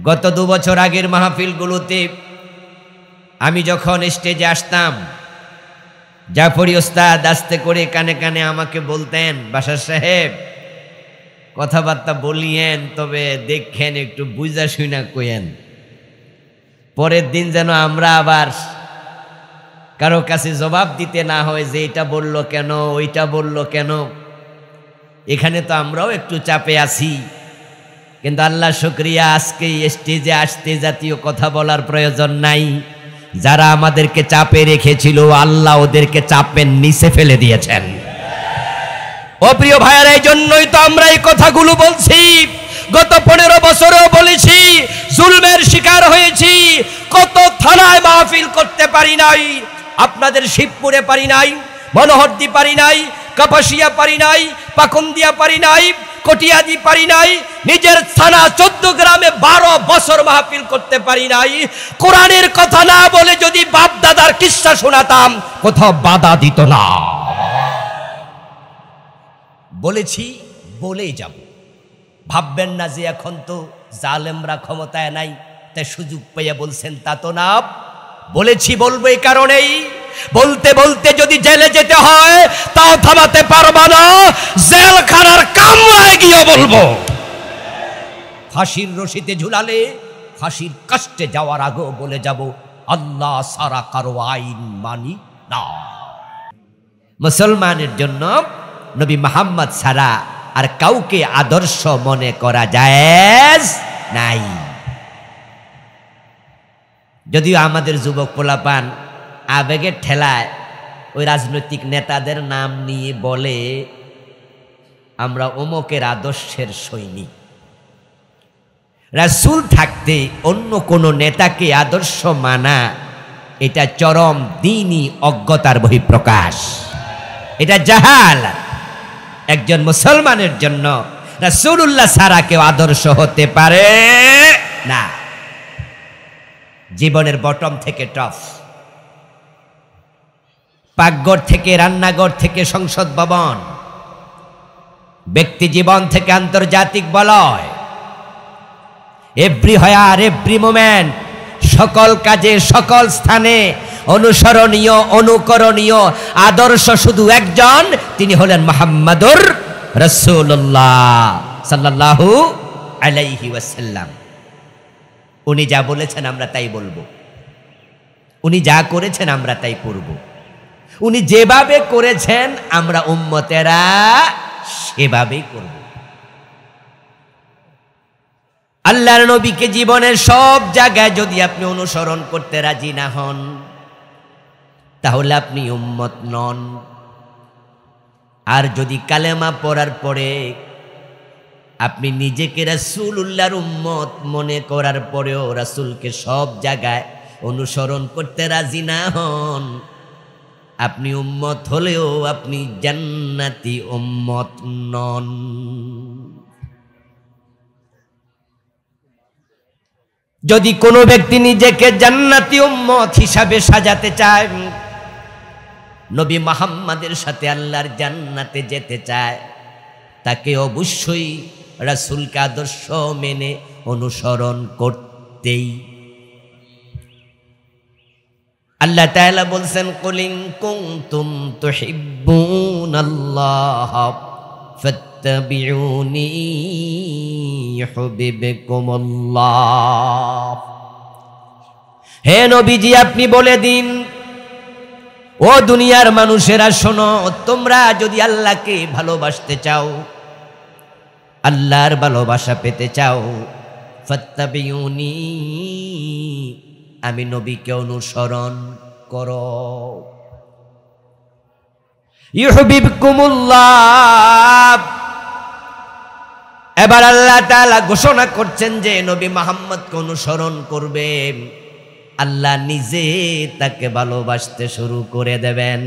গত 2 বছর আগের মাহফিলগুলোতে আমি যখন স্টেজে আসতাম, জাফরি ওস্তাদ আস্তে করে কানে কানে আমাকে বলতেন, বাশার সাহেব কথাবার্তা বলিয়েন, তবে দেখেন একটু বুঝা শুনা কইেন। পরের দিন যেন আমরা আবার কারো কাছে জবাব দিতে না হয় যে এটা বলল কেন, ওইটা বলল কেন। এখানে তো আমরাও একটু চাপে আছি, কিন্তু আল্লাহ শুকরিয়া, আজকে স্টেজে আসতে জাতীয় কথা বলার প্রয়োজন নাই। যারা আমাদেরকে চাপে রেখেছিল, আল্লাহ ওদেরকে চাপের নিচে ফেলে দিয়েছেন। ও প্রিয় ভাইয়েরা, এই জন্যই তো আমরা এই কথাগুলো বলছি। গত 15 বছরেও বলেছি, জুলমের শিকার হয়েছি। কত থানায় মাহফিল করতে পারি নাই, আপনাদের শিবপুরে পারি নাই, মনোহরদি পারি নাই, কাপাসিয়া পারি নাই, পাকুন্দিয়া পারি নাই, কটিয়াদি পারি নাই, নিজের থানা 14 গ্রামে 12 বছর মাহফিল করতে পারি নাই। কোরআনের কথা না বলে যদি বাপ দাদার কিস্সা শোনাতাম, কোথাও বাধা দিত না। বলেছি, বলেই যাব। ভাববেন না যে এখন তো জালেমরা ক্ষমতায় নাই, তাই সুযোগ পেয়ে বলছেন, তা তো না। বলেছি, বলবো এই কারণেই, বলতে বলতে যদি জেলে যেতে হয় তাও থামাতে পারবা না, জেলখানার কামরায় গিয়ে বলবো। ফাঁসির রশিতে ঝুলালে ফাঁসির কষ্টে যাওয়ার আগেও বলে যাব, আল্লাহ সারা কারো আইন মানি না। মুসলমানের জন্য নবী মুহাম্মদ ছাড়া আর কাউকে আদর্শ মনে করা জায়েজ নাই। যদিও আমাদের যুবক পোলাপান আবেগের ঠেলায় ওই রাজনৈতিক নেতাদের নাম নিয়ে বলে, আমরা অমুকের আদর্শের সৈনিক। রাসূল থাকতে অন্য কোনো নেতাকে আদর্শ মানা, এটা চরম দ্বীনি অজ্ঞতার বহিঃপ্রকাশ, এটা জাহালাত। একজন মুসলমানের জন্য রাসূলুল্লাহ ছাড়া কেউ আদর্শ হতে পারে না। জীবনের বটম থেকে টপ, পাকঘর থেকে রান্নাঘর থেকে সংসদ ভবন, ব্যক্তি জীবন থেকে আন্তর্জাতিক বলয়, এভরি হায়ার এভরি মোমেন্ট, সকল কাজে সকল স্থানে অনুসরণীয় অনুকরণীয় আদর্শ শুধু একজন, তিনি হলেন মুহাম্মাদুর রাসূলুল্লাহ সাল্লাল্লাহু আলাইহি ওয়াসাল্লাম। উনি যা বলেছেন আমরা তাই বলবো, উনি যা করেছেন আমরা তাই করব, উনি যেভাবে করেছেন আমরা উম্মতেরা সেভাবেই করব। আল্লাহর নবীকে জীবনের সব জায়গায় যদি আপনি অনুসরণ করতে রাজি না হন, তাহলে আপনি উম্মত নন। আর যদি কালেমা পড়ার পরে আপনি নিজেকে রাসূলুল্লাহর উম্মত মনে করার পরেও রাসূলকে সব জায়গায় অনুসরণ করতে রাজি না হন, আপনি উম্মত হলেও আপনি জান্নাতি উম্মত নন। যদি কোনো ব্যক্তি নিজেকে জান্নাতি উম্মত হিসাবে সাজাতে চায়, নবী মুহাম্মাদের সাথে আল্লাহর জান্নাতে যেতে চায়, তাকে অবশ্যই রাসূলকে আদর্শ মেনে অনুসরণ করতেই। আল্লাহ তাআলা বলছেন, কুল ইন কুনতুম তুহিব্বুনাল্লাহ ফাত্তাবিউনি ইউহিব্বুকুমুল্লাহ। হে নবীজি, আপনি বলে দিন, ও দুনিয়ার মানুষেরা শোনো, তোমরা যদি আল্লাহকে ভালোবাসতে চাও, আল্লাহর ভালোবাসা পেতে চাও, ফাত্তাবিউনি, আমি নবীকে অনুসরণ করো, ইউহিব্বুকুমুল্লাহ। এবার আল্লাহ তাআলা ঘোষণা করছেন যে নবী মুহাম্মদকে অনুসরণ করবে, আল্লাহ নিজে তাকে ভালোবাসতে শুরু করে দেবেন।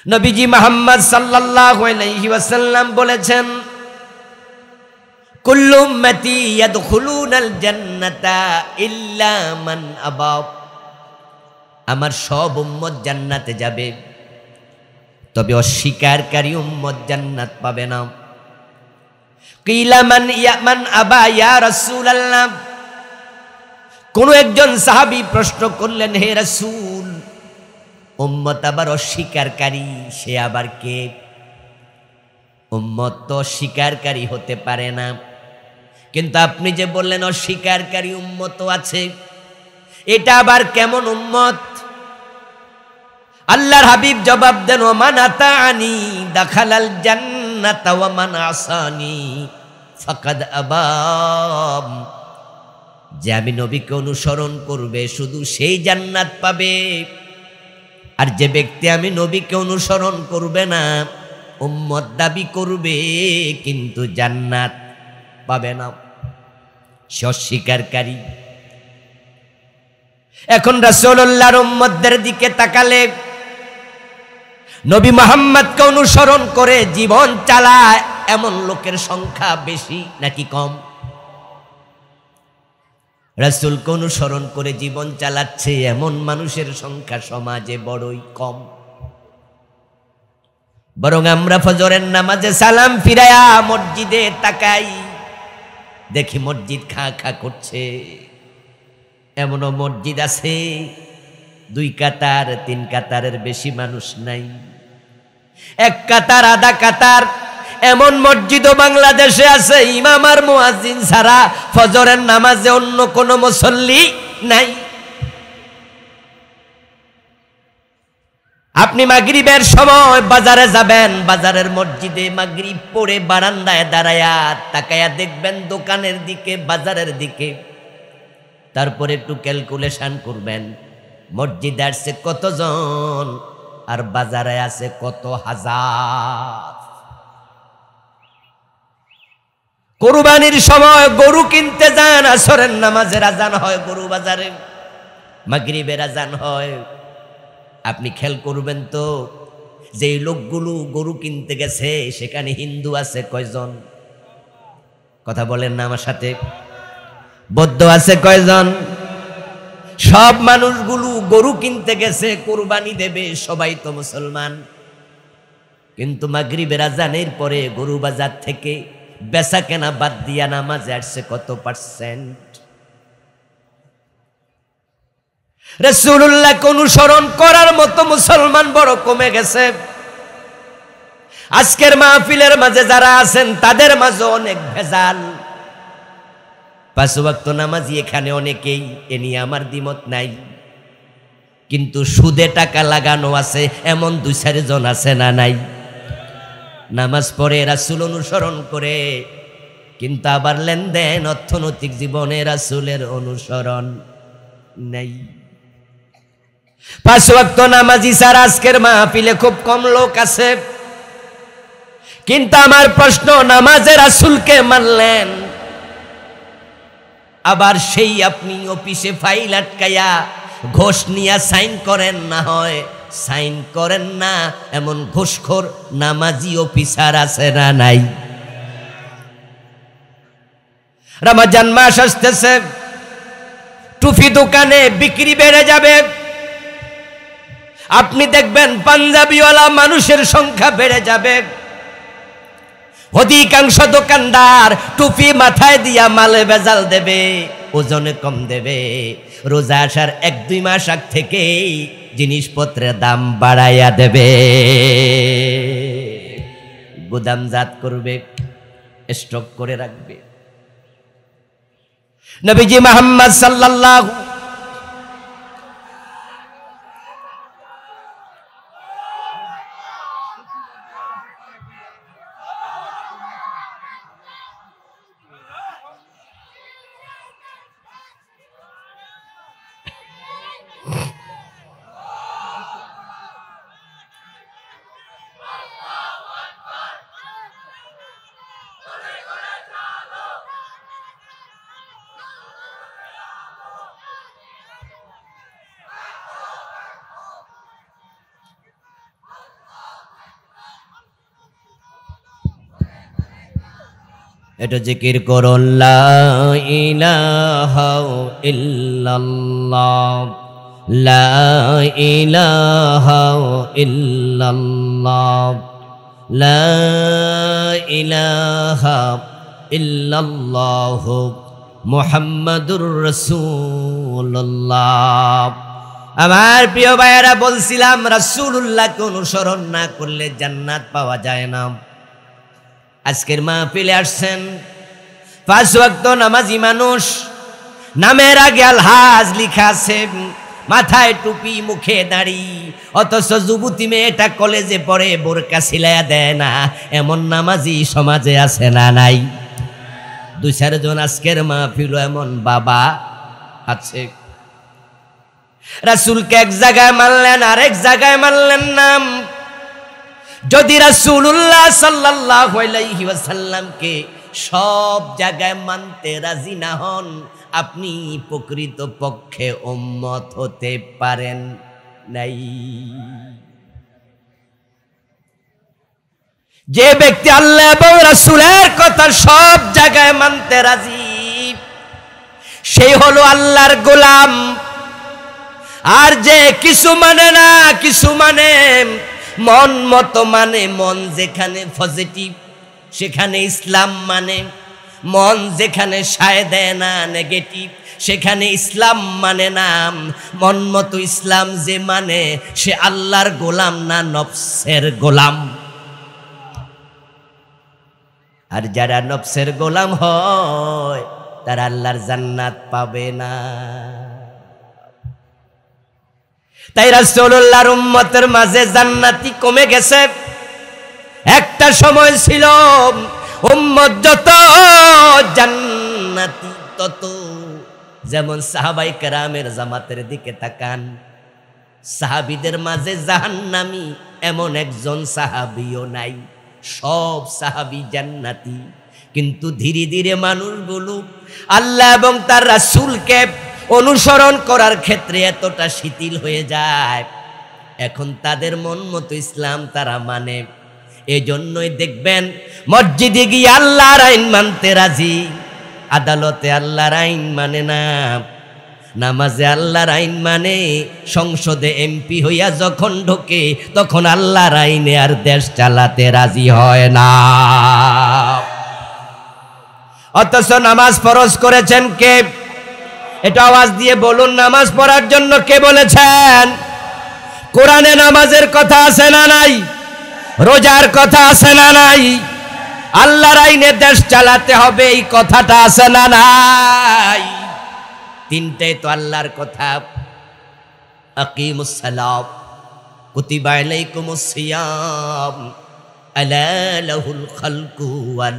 নবীজি মুহাম্মদ সাল্লাল্লাহু আলাইহি ওয়াসাল্লাম বলেছেন, কুল্লু উম্মতি ইয়াদখুলুনাল জান্নাতা ইল্লা মান আবা। আমার সব উম্মত জান্নাতে যাবে, তবে অস্বীকারী উম্মত জান্নাত পাবে না। কিলা মান আবা ইয়া রাসূলুল্লাহ, কোন একজন সাহাবী প্রশ্ন করলেন, হে রাসূল, উম্মত আবার অস্বীকারী, সে আবার কে? উম্মত তো অস্বীকারী হতে পারে না, কিন্তু আপনি যে বললেন অস্বীকারী উম্মত আছে, এটা আবার কেমন উম্মত? আল্লাহর হাবিব জবাব দেন, ওমান আতাআনি দাখালাল জান্নাতা ওয়া মান আসানি ফাকাদ আবা। যে আমি নবীকে অনুসরণ করবে শুধু সেই জান্নাত পাবে, আর যে ব্যক্তি আমি নবীকে অনুসরণ করবে না, উম্মত দাবি করবে কিন্তু জান্নাত পাবে না, সে অস্বীকারী। এখন রাসূলুল্লাহর উম্মতদের দিকে তাকালে নবী মুহাম্মদকে অনুসরণ করে জীবন চালায় এমন লোকের সংখ্যা বেশি নাকি কম? রাসূলকে অনুসরণ করে জীবন চালাচ্ছে এমন মানুষের সংখ্যা সমাজে বড়ই কম। বরং আমরা ফজরের নামাজে সালাম ফিরায়া মসজিদে তাকাই, দেখি মসজিদ খা খা করছে। এমনও মসজিদ আছে 2 কাতার 3 কাতারের বেশি মানুষ নাই, 1 কাতার আধা কাতার এমন মসজিদও বাংলাদেশে আছে, ইমাম আর মুয়াজ্জিন ছাড়া ফজরের নামাজে অন্য কোনো মুসল্লি নাই। আপনি মাগরিবের সময় বাজারে যাবেন, বাজারের মসজিদে মাগরিব পড়ে বারান্দায় দাঁড়ায়া তাকায়া দেখবেন দোকানের দিকে, বাজারের দিকে। তারপরে একটু ক্যালকুলেশন করবেন, মসজিদে আসছে কতজন আর বাজারে আছে কত হাজার। কুরবানির সময় গরু কিনতে যান, আসরের নামাজের আজান হয় গরু বাজারে, মাগরিবের আজান হয়। আপনি খেয়াল করবেন তো, যে লোকগুলো গরু কিনতে গেছে সেখানে হিন্দু আছে কয়জন? কথা বলেন না আমার সাথে। বৌদ্ধ আছে কয়জন? সব মানুষগুলো গরু কিনতে গেছে, কুরবানি দেবে, সবাই তো মুসলমান। কিন্তু মাগরিবের আজানের পরে গরু বাজার থেকে বেচা কেনা বাদ দিয়া নামাজে আসছে কত %? রাসূলুল্লাহকে অনুসরণ করার মতো মুসলমান বড় কমে গেছে। আজকের মাহফিলের মাঝে যারা আছেন তাদের মাঝে অনেক ভেজাল। 5 ওয়াক্ত নামাজি এখানে অনেকেই, এ নিয়ে আমার দ্বিমত নাই, কিন্তু সুদে টাকা লাগানো আছে এমন 2-4 জন আছে না নাই? নামাজ পড়ে, রাসূল অনুসরণ করে, কিন্তু আবার লেনদেন অর্থনৈতিক জীবনে রাসূলের অনুসরণ নাই। 5 ওয়াক্ত নামাজি ছাড়া আজকের মাহফিলে খুব কম লোক আছে। কিন্তু আমার প্রশ্ন, নামাজে রাসূলকে মানলেন, আবার সেই আপনি অফিসে ফাইল আটকায়া ঘোষ নিয়ে সাইন করেন, না হয় সাইন করেন না, এমন ঘুষখোর নামাজি অফিসার আছে না নাই? রমজান মাস আসতেছে, টুপি দোকানে বিক্রি বেড়ে যাবে। আপনি দেখবেন পাঞ্জাবিওয়ালা মানুষের সংখ্যা বেড়ে যাবে। অধিকাংশ দোকানদার টুপি মাথায় দিয়া মালে ভেজাল দেবে, ওজনে কম দেবে। রোজা আসার 1-2 মাস আগ থেকেই জিনিসপত্রের দাম বাড়াইয়া দেবে, গুদামজাত করবে, স্টক করে রাখবে। নবীজি মুহাম্মদ সাল্লাল্লাহু এটা জিকির করুন, লা ইলাহা ইল্লাল্লাহ, লা ইলাহা ইল্লাল্লাহ, লা ইলাহা ইল্লাল্লাহু মুহাম্মাদুর রাসূলুল্লাহ। আমার প্রিয় ভাইয়েরা, বলছিলাম রাসূলুল্লাহকে অনুসরণ না করলে জান্নাত পাওয়া যায় না। আজকের মাহফিলে আসছেন 5 ওয়াক্ত নামাজি মানুষ, নামের আগে আলহাজ লিখা আছে, মাথায় টুপি, মুখে দাড়ি, অথচ যুবতী মেয়েটা কলেজে পড়ে বোরকা সিলায়া দেয় না, এমন নামাজি সমাজে আছে না নাই? 2-4 জন আজকের মাহফিল এমন বাবা আছে। রাসূলকে এক জায়গায় মানলেন, আরেক জায়গায় মানলেন না। যদি রাসূলুল্লাহ সাল্লাল্লাহু আলাইহি ওয়াসাল্লামকে সব জায়গায় মানতে রাজি না হন, আপনি প্রকৃত পক্ষে উম্মত হতে পারেন নাই। যে ব্যক্তি আল্লাহ এবং রাসূলের কথা সব জায়গায় মানতে রাজি, সেই হলো আল্লাহর গোলাম। আর যে কিছু মানে না, কিছু মানে মন মতো মানে, মন যেখানে পজিটিভ সেখানে ইসলাম মানে, মন যেখানে সায় দেয় না নেগেটিভ সেখানে ইসলাম মানে না। মন মতো ইসলাম যে মানে, সে আল্লাহর গোলাম না নফসের গোলাম। আর যারা নফসের গোলাম হয় তারা আল্লাহর জান্নাত পাবে না। তাই রাসূলুল্লাহর উম্মতের মাঝে জান্নাতি কমে গেছে। একটা সময় ছিল উম্মত যত জান্নাতি তত। যেমন সাহাবায়ে কেরামের জামাতের দিকে তাকান, সাহাবীদের মাঝে জাহান্নামী এমন একজন সাহাবীও নাই, সব সাহাবী জান্নাতি। কিন্তু ধীরে ধীরে মানুষগুলো আল্লাহ এবং তার রাসূলকে অনুসরণ করার ক্ষেত্রে এতটা শিথিল হয়ে যায়, এখন তাদের মন মতো ইসলাম তারা মানে। এজন্যই দেখবেন মসজিদে গিয়ে আল্লাহর আইন মানতে রাজি, আদালতে আল্লাহর আইন মানে না, নামাজে আল্লাহর আইন মানে, সংসদে এমপি হইয়া যখন ঢোকে তখন আল্লাহর আইনে আর দেশ চালাতে রাজি হয় না। অথচ নামাজ ফরজ করেছেন কে? এটা আওয়াজ দিয়ে বলুন, নামাজ পড়ার জন্য কে বলেছেন? কোরআনে নামাজের কথা আছে না নাই? রোজার কথা আছে না নাই? আল্লাহর আইনে দেশ চালাতে হবে এই কথাটা আছে না নাই? তিনটাই তো আল্লাহর কথা। আকিমুস সালাত, কুতিবা আলাইকুমুস সিয়াম, আলা লাহুল খালকু ওয়াল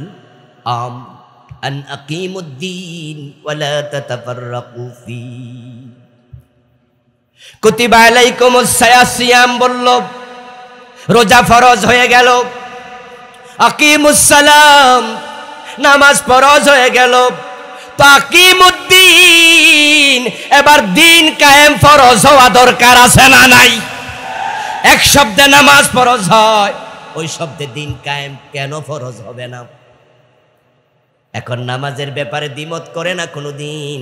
আমর, আন আকিমুদ্দিন ওয়ালা তাতাফাররাকু ফি। কুতিবা আলাইকুমুস সিয়াম বলল, রোজা ফরজ হয়ে গেল। আকিমুস সালাম, নামাজ ফরজ হয়ে গেল। তো আকিমুদ্দিন, এবার দিন কায়েম ফরজ হওয়া দরকার আছে না নাই? এক শব্দে নামাজ ফরজ হয়, ওই শব্দে দিন কায়েম কেন ফরজ হবে না? এখন নামাজের ব্যাপারে দ্বিমত করে না কোনোদিন,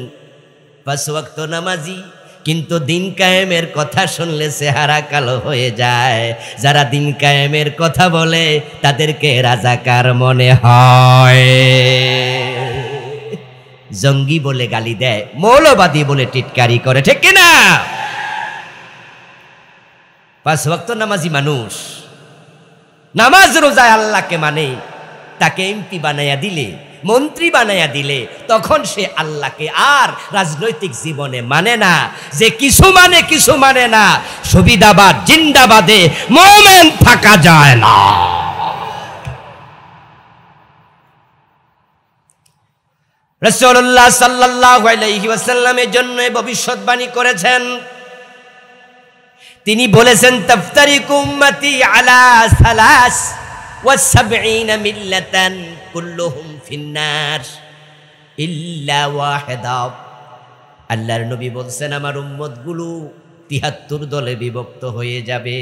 5 ওয়াক্ত নামাজি, কিন্তু দিন কায়েমের কথা শুনলে চেহারা কালো হয়ে যায়। যারা দিন কায়েমের কথা বলে তাদেরকে রাজাকার মনে হয়, জঙ্গি বলে গালি দেয়, মৌলবাদী বলে টিটকারি করে, ঠিক কিনা? 5 ওয়াক্ত নামাজি মানুষ নামাজ রোজায় আল্লাহকে মানে, তাকে এমপি বানাইয়া দিলে, মন্ত্রী বানাইয়া দিলে, তখন সে আল্লাহকে আর রাজনৈতিক জীবনে মানে না। যে কিছু মানে কিছু মানে না, সুবিধাবাদ জিন্দাবাদে মুমিন থাকা যায় না। রাসূলুল্লাহ সাল্লাল্লাহু আলাইহি ওয়াসাল্লামের জন্য ভবিষ্যৎবাণী করেছেন। তিনি বলেছেন, তাফতারিকু উম্মতি আলা 73 মিল্লাতান কুল্লুহুম ফিন্নার ইল্লা ওয়াহিদা। আল্লাহর নবী বলছেন, আমার উম্মতগুলো 73 দলে বিভক্ত হয়ে যাবে।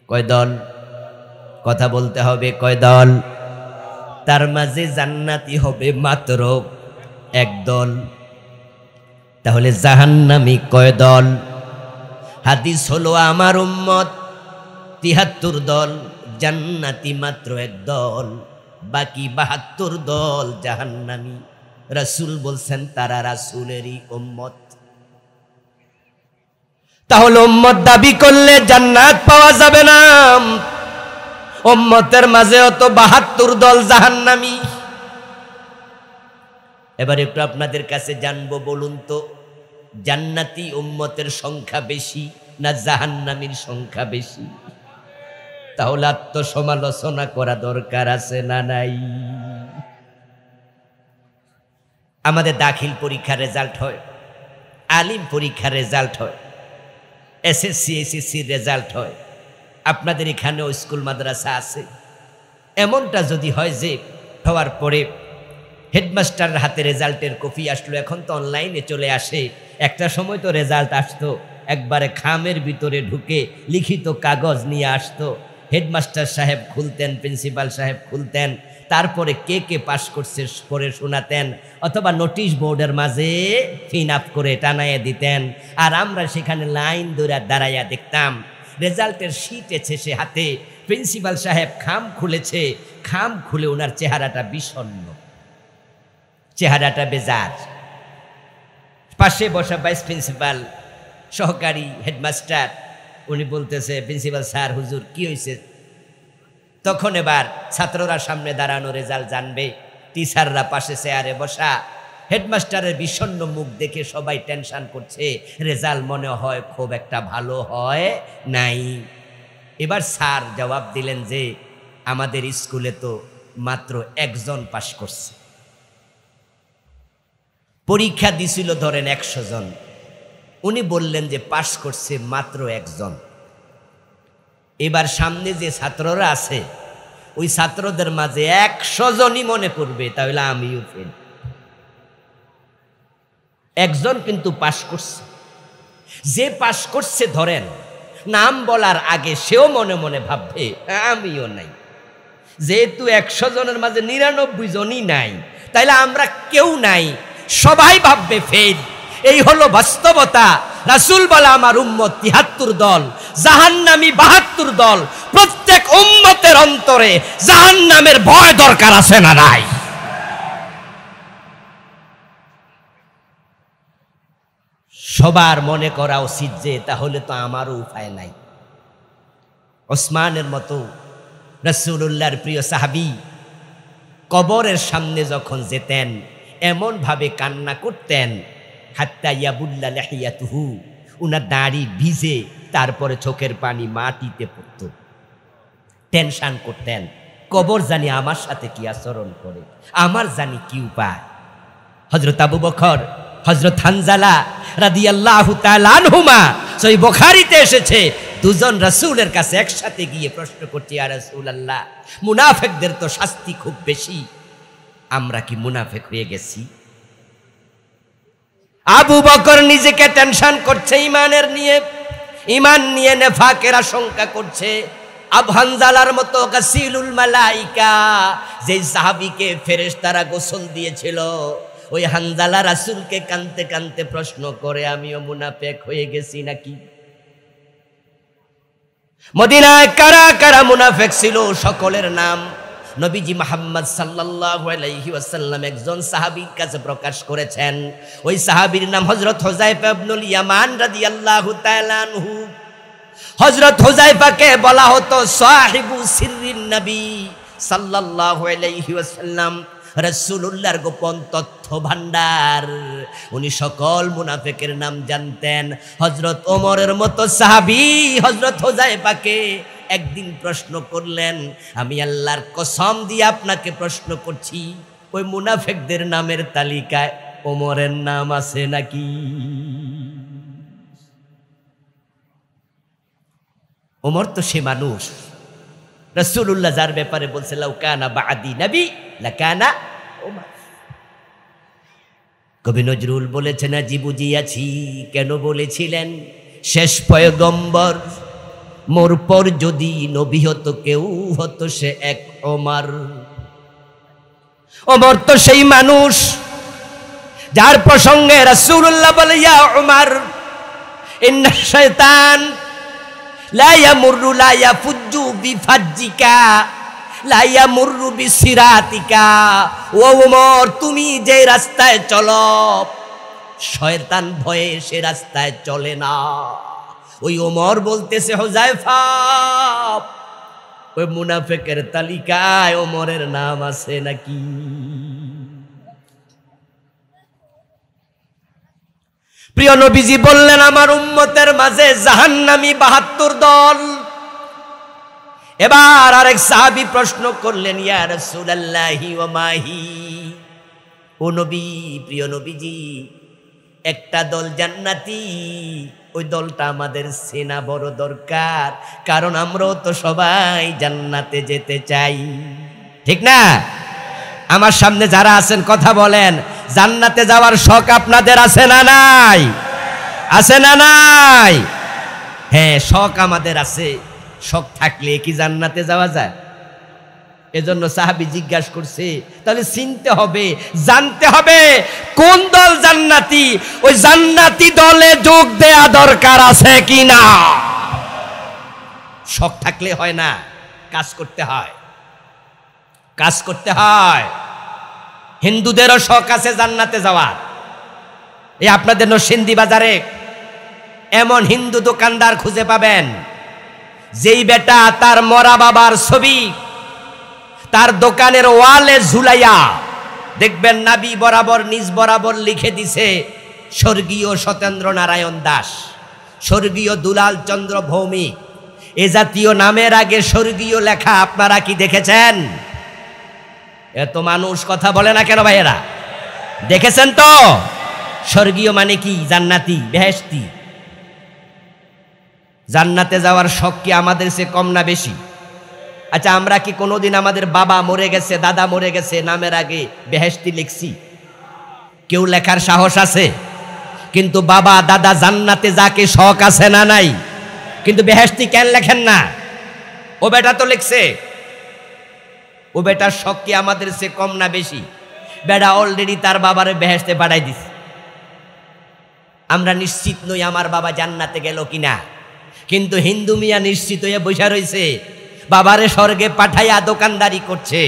কয় দল? কথা বলতে হবে, কয় দল? তার মাঝে জান্নাতি হবে মাত্র 1 দল। তাহলে জাহান্নামী কয় দল? হাদিস হলো, আমার উম্মত 73 দল, জান্নাতি মাত্র 1 দল। বাকি ৭২ দল জাহান্নামী। রাসূল বলছেন তারা রাসূলেরই উম্মত। তাহলে উম্মত দাবি করলে জান্নাত পাওয়া যাবে না। উম্মতের মাঝেও তো ৭২ দল জাহান্নামী। এবার একটু আপনাদের কাছে জানবো, বলুন তো জান্নাতি উম্মতের সংখ্যা বেশি না জাহান্নামীর সংখ্যা বেশি? তাহলে আত্মসমালোচনা করা দরকার আছে না নাই? আমাদের দাখিল পরীক্ষার রেজাল্ট হয়, আলিম পরীক্ষার রেজাল্ট হয়, এসএসসি এসএসসির রেজাল্ট হয়। আপনাদের এখানেও স্কুল মাদ্রাসা আছে। এমনটা যদি হয় যে হওয়ার পরে হেডমাস্টারের হাতে রেজাল্টের কপি আসলো, এখন তো অনলাইনে চলে আসে, একটা সময় তো রেজাল্ট আসতো একবারে খামের ভিতরে ঢুকে লিখিত কাগজ নিয়ে আসতো, হেডমাস্টার সাহেব খুলতেন, প্রিন্সিপাল সাহেব খুলতেন, তারপরে কে কে পাশ করছে পড়ে শোনাতেন, অথবা নোটিশ বোর্ডের মাঝে ফিন আপ করে টানাইয়া দিতেন। আর আমরা সেখানে লাইন ধরে দাঁড়াইয়া দেখতাম। রেজাল্টের শীট এসেছে হাতে, প্রিন্সিপাল সাহেব খাম খুলেছে, খাম খুলে ওনার চেহারাটা বিষণ্ণ, চেহারাটা বেজার। পাশে বসা ভাইস প্রিন্সিপাল, সহকারী হেডমাস্টার, উনি বলতেছে প্রিন্সিপাল স্যার হুজুর কি হয়েছে? তখন এবার ছাত্ররা সামনে দাঁড়ানো, রেজাল্ট জানবে, টিচাররা পাশে চেয়ারে বসা। হেডমাস্টারের বিষণ্ণ মুখ দেখে সবাই টেনশন করছে, রেজাল্ট মনে হয় খুব একটা ভালো হয় নাই। এবার স্যার জবাব দিলেন যে আমাদের স্কুলে তো মাত্র একজন পাশ করছে। পরীক্ষা দিছিল ধরেন ১০০ জন, উনি বললেন যে পাশ করছে মাত্র একজন। এবার সামনে যে ছাত্ররা আছে ওই ছাত্রদের মাঝে ১০০ জনই মনে করবে তাহলে আমিও ফেল। একজন কিন্তু পাশ করছে। যে পাশ করছে ধরেন নাম বলার আগে সেও মনে মনে ভাববে আমিও নাই। যেহেতু ১০০ জনের মাঝে ৯৯ জনই নাই, তাইলে আমরা কেউ নাই, সবাই ভাববে ফেল। এই হলো বাস্তবতা। রাসূল বলে আমার উম্মত ৭৩ দল, জাহান্নামী ৭২ দল। প্রত্যেক উম্মতের অন্তরে জাহান্নামের ভয় দরকার আছে না নাই? সবার মনে করা উচিত যে তাহলে তো আমারও উপায় নাই। ওসমানের মতো রাসূলুল্লাহর প্রিয় সাহাবী কবরের সামনে যখন যেতেন এমন ভাবে কান্না করতেন, হাত্তা ইয়াবুল্লা লাহিয়াতুহু, উনার দাড়ি ভিজে তারপরে চোখের পানি মাটিতে পড়ত। টেনশন করতেন, কবর জানি আমার সাথে কি আচরণ করে, আমার জানি কি উপায়। হযরত আবু বকর, হযরত হানজালা রাদিয়াল্লাহু তাআলা আনহুমা, সহিহ বুখারীতে এসেছে, দুজন রাসূলের কাছে একসাথে গিয়ে প্রশ্ন করছে, ইয়া রাসূলুল্লাহ, মুনাফিকদের তো শাস্তি খুব বেশি, আমরা কি মুনাফিক হয়ে গেছি? আবু বকর নিজেকে টেনশন করছে ইমানের নিয়ে, ইমান নিয়ে নেফাকের আশঙ্কা করছে। আবু হানজালার মতো গাসিলুল মালাইকা, যে সাহাবীকে ফেরেশতারা গোসল দিয়েছিল, ওই হানজালা রাসূলকে কানতে কানতে প্রশ্ন করে আমিও মুনাফিক হয়ে গেছি নাকি? মদিনায় কারা কারা মুনাফিক ছিল সকলের নাম নবীজি মুহাম্মদ সাল্লাল্লাহু আলাইহি ওয়াসাল্লাম একজন সাহাবীর কাছে প্রকাশ করেছেন। ওই সাহাবীর নাম হযরত হুযায়ফা ইবনুল ইয়ামান রাদিয়াল্লাহু তাআলা আনহু। হযরত হুযায়ফাকে বলা হতো সাহিবু সিররিন নবী সাল্লাল্লাহু আলাইহি ওয়াসাল্লাম, রাসূলুল্লাহর গোপন তথ্য ভান্ডার। উনি সকল মুনাফিকের নাম জানতেন। হযরত ওমরের মতো সাহাবী হযরত হুযায়ফাকে একদিন প্রশ্ন করলেন, আমি আল্লাহর কসম দিয়ে আপনাকে প্রশ্ন করছি, ওই মুনাফিকদের নামের তালিকায় ওমরের নাম আছে নাকি? ওমর তো সে মানুষ, রাসূলুল্লাহ যার ব্যাপারে বলছে লাউ কানা বাদি নবী লাকানা ওমর। কবি নজরুল বলেছেন, আজি বুঝিয়াছি কেন বলেছিলেন, শেষ পয়গম্বর মোর পর যদি নবী হতো কেউ হতো সে এক ওমর। ওমর তো সেই মানুষ যার প্রসঙ্গে রাসূলুল্লাহ বলে, ইয়া ওমর ইন্না শাইতান লা ইয়ামুরু লা ইয়াফুজ্জু বিফাজ্জিকা লাইয়া মুররু বিসিরাতিকা, ও ওমর তুমি যে রাস্তায় চলো শয়তান ভয়ে সে রাস্তায় চলে না। ওই ওমর বলতেছে হুযায়ফা ওই মুনাফিকের তালিকায় ওমরের নাম আছে নাকি? প্রিয় নবীজি বললেন আমার উম্মতের মাঝে জাহান্নামী ৭২ দল। এবার আরেক সাহাবী প্রশ্ন করলেন ইয়া রাসূলুল্লাহি ওয়া মাহি, ও নবী প্রিয় নবীজি একটা দল জান্নাতি, ওই দলটা আমাদের চেনা বড় দরকার, কারণ আমরাও তো সবাই জান্নাতে যেতে চাই, ঠিক না? আমার সামনে যারা আছেন কথা বলেন, জান্নাতে যাওয়ার শখ আপনাদের আছে না নাই? আছে না নাই? হ্যাঁ, শখ আমাদের আছে। শখ থাকলে কি জান্নাতে যাওয়া যায়? এজন্য সাহাবী জিজ্ঞাসা করছে, তাহলে চিনতে হবে, জানতে হবে কোন দল জান্নাতি, ওই জান্নাতি দলে যোগ দেয়া দরকার আছে কিনা। শখ থাকলে হয় না, কাজ করতে হয়, কাজ করতে হয়। হিন্দুদেরও শখ আছে জান্নাতে যাওয়ার। এই আপনাদের নরসিংদী বাজারে এমন হিন্দু দোকানদার খুঁজে পাবেন যেই বেটা তার মরা বাবার ছবি তার দোকানের ওয়ালে ঝুলাইয়া দেখবেন নাবি বরাবর নিজ বরাবর লিখে দিছে স্বর্গীয় সত্যেন্দ্র নারায়ণ দাস, স্বর্গীয় দুলাল চন্দ্র ভৌমিক, এ জাতীয় নামের আগে স্বর্গীয় লেখা আপনারা কি দেখেছেন? এত মানুষ কথা বলে না কেন ভাইয়েরা? দেখেছেন তো? স্বর্গীয় মানে কি? জান্নাতি, বেহেশতি। জান্নাতে যাওয়ার শখ কি আমাদের চেয়ে কম না বেশি? আচ্ছা, আমরা কি কোনোদিন আমাদের বাবা মরে গেছে, দাদা মরে গেছে নামের আগে বেহেশতি লিখছি? কেউ লেখার সাহস আছে? কিন্তু বাবা দাদা জান্নাতে যাকে শখ আছে না নাই, কিন্তু বেহেশতি কেন লেখেন না? ও বেটা তো লিখছে। ও বেটার শখ কি আমাদের চেয়ে কম না বেশি? বেটা অলরেডি তার বাবারে বেহেশতে পাঠাই দিছে। আমরা নিশ্চিত নই আমার বাবা জান্নাতে গেল কিনা, কিন্তু হিন্দু মিয়া নিশ্চিত হয়ে বসে রয়েছে, বাবারে স্বর্গে পাঠাইয়া দোকানদারি করছে।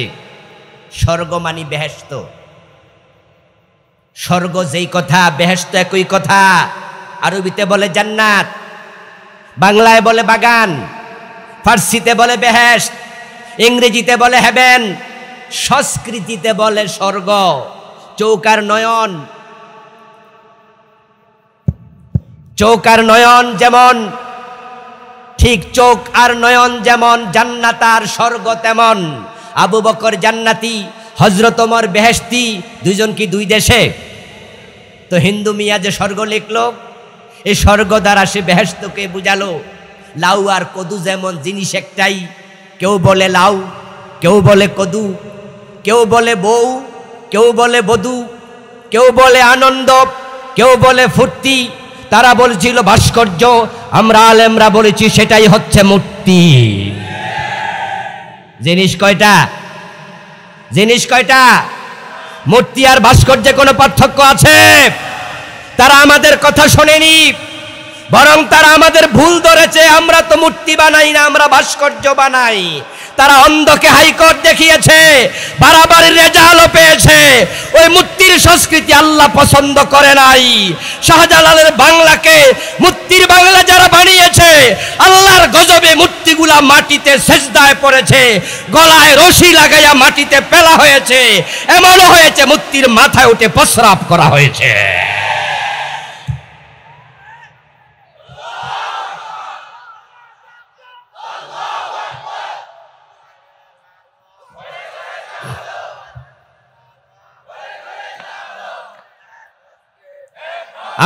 স্বর্গ মানি বেহেশত। স্বর্গ যেই কথা, বেহেশত একই কথা। আরবিতে বলে জান্নাত, বাংলায় বলে বাগান, ফার্সিতে বলে বেহেশত, ইংরেজিতে বলে হেভেন, সংস্কৃতিতে বলে স্বর্গ। চৌকার নয়ন, চৌকার নয়ন যেমন, ঠিক চোখ আর নয়ন যেমন, জান্নাত আর স্বর্গ তেমন। আবু বকর জান্নাতি, হযরত ওমর বেহেশতি, দুইজন কি দুই দেশে? তো হিন্দু মিয়া যে স্বর্গ লিখলো, এই স্বর্গ দ্বারা সে বেহেশতকে বুঝালো। লাউ আর কদু যেমন জিনিস একটাই, কেউ বলে লাউ, কেউ বলে কদু, কেউ বলে বউ, কেউ বলে বধূ, কেউ বলে আনন্দ, কেউ বলে ফুর্তি। তারা বলছিল ভাস্কর্য, আমরা আলেমরা বলেছি সেটাই হচ্ছে মূর্তি। জিনিস কয়টা? জিনিস কয়টা? মূর্তি আর ভাস্কর্যে কোনো পার্থক্য আছে? তারা আমাদের কথা শোনেনি, বরং তারা আমাদের ভুল ধরেছে। আমরা তো মূর্তি বানাই না, আমরা ভাস্কর্য বানাই। তারা অন্ধকে হাইকোর্ট দেখিয়েছে, বাড়াবাড়ির রেজাল্টও পেয়েছে। ওই মূর্তির সংস্কৃতি আল্লাহ পছন্দ করে নাই। শাহজালালের বাংলাকে মূর্তির বাংলা যারা বানিয়েছে, আল্লাহর গজবে মূর্তিগুলা মাটিতে সেজদায় পড়েছে, গলায় রশি লাগাইয়া মাটিতে পেলা হয়েছে। এমনও হয়েছে মূর্তির মাথায় উঠে প্রস্রাব করা হয়েছে।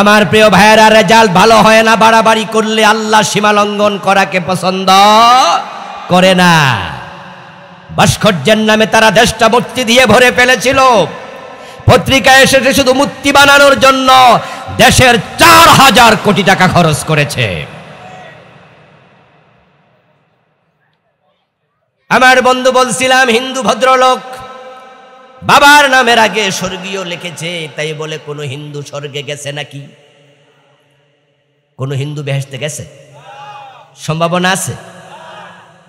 আমার প্রিয় ভাইয়েরা, রেজাল্ট ভালো হয় না বাড়াবাড়ি করলে। আল্লাহ সীমা লঙ্ঘন করাকে পছন্দ করে না। ভাস্কর্যের নামে তারা দেশটা মূর্তি দিয়ে ভরে ফেলেছিল। পত্রিকায় এসেছে শুধু মূর্তি বানানোর জন্য দেশের ৪,০০০ কোটি টাকা খরচ করেছে। আমার বন্ধু বলছিলাম, হিন্দু ভদ্রলোক বাবার নামের আগে স্বর্গীয় লিখেছে, তাই বলে কোনো হিন্দু স্বর্গে গেছে নাকি? কোনো হিন্দু বেহেশতে গেছে? সম্ভাবনা আছে?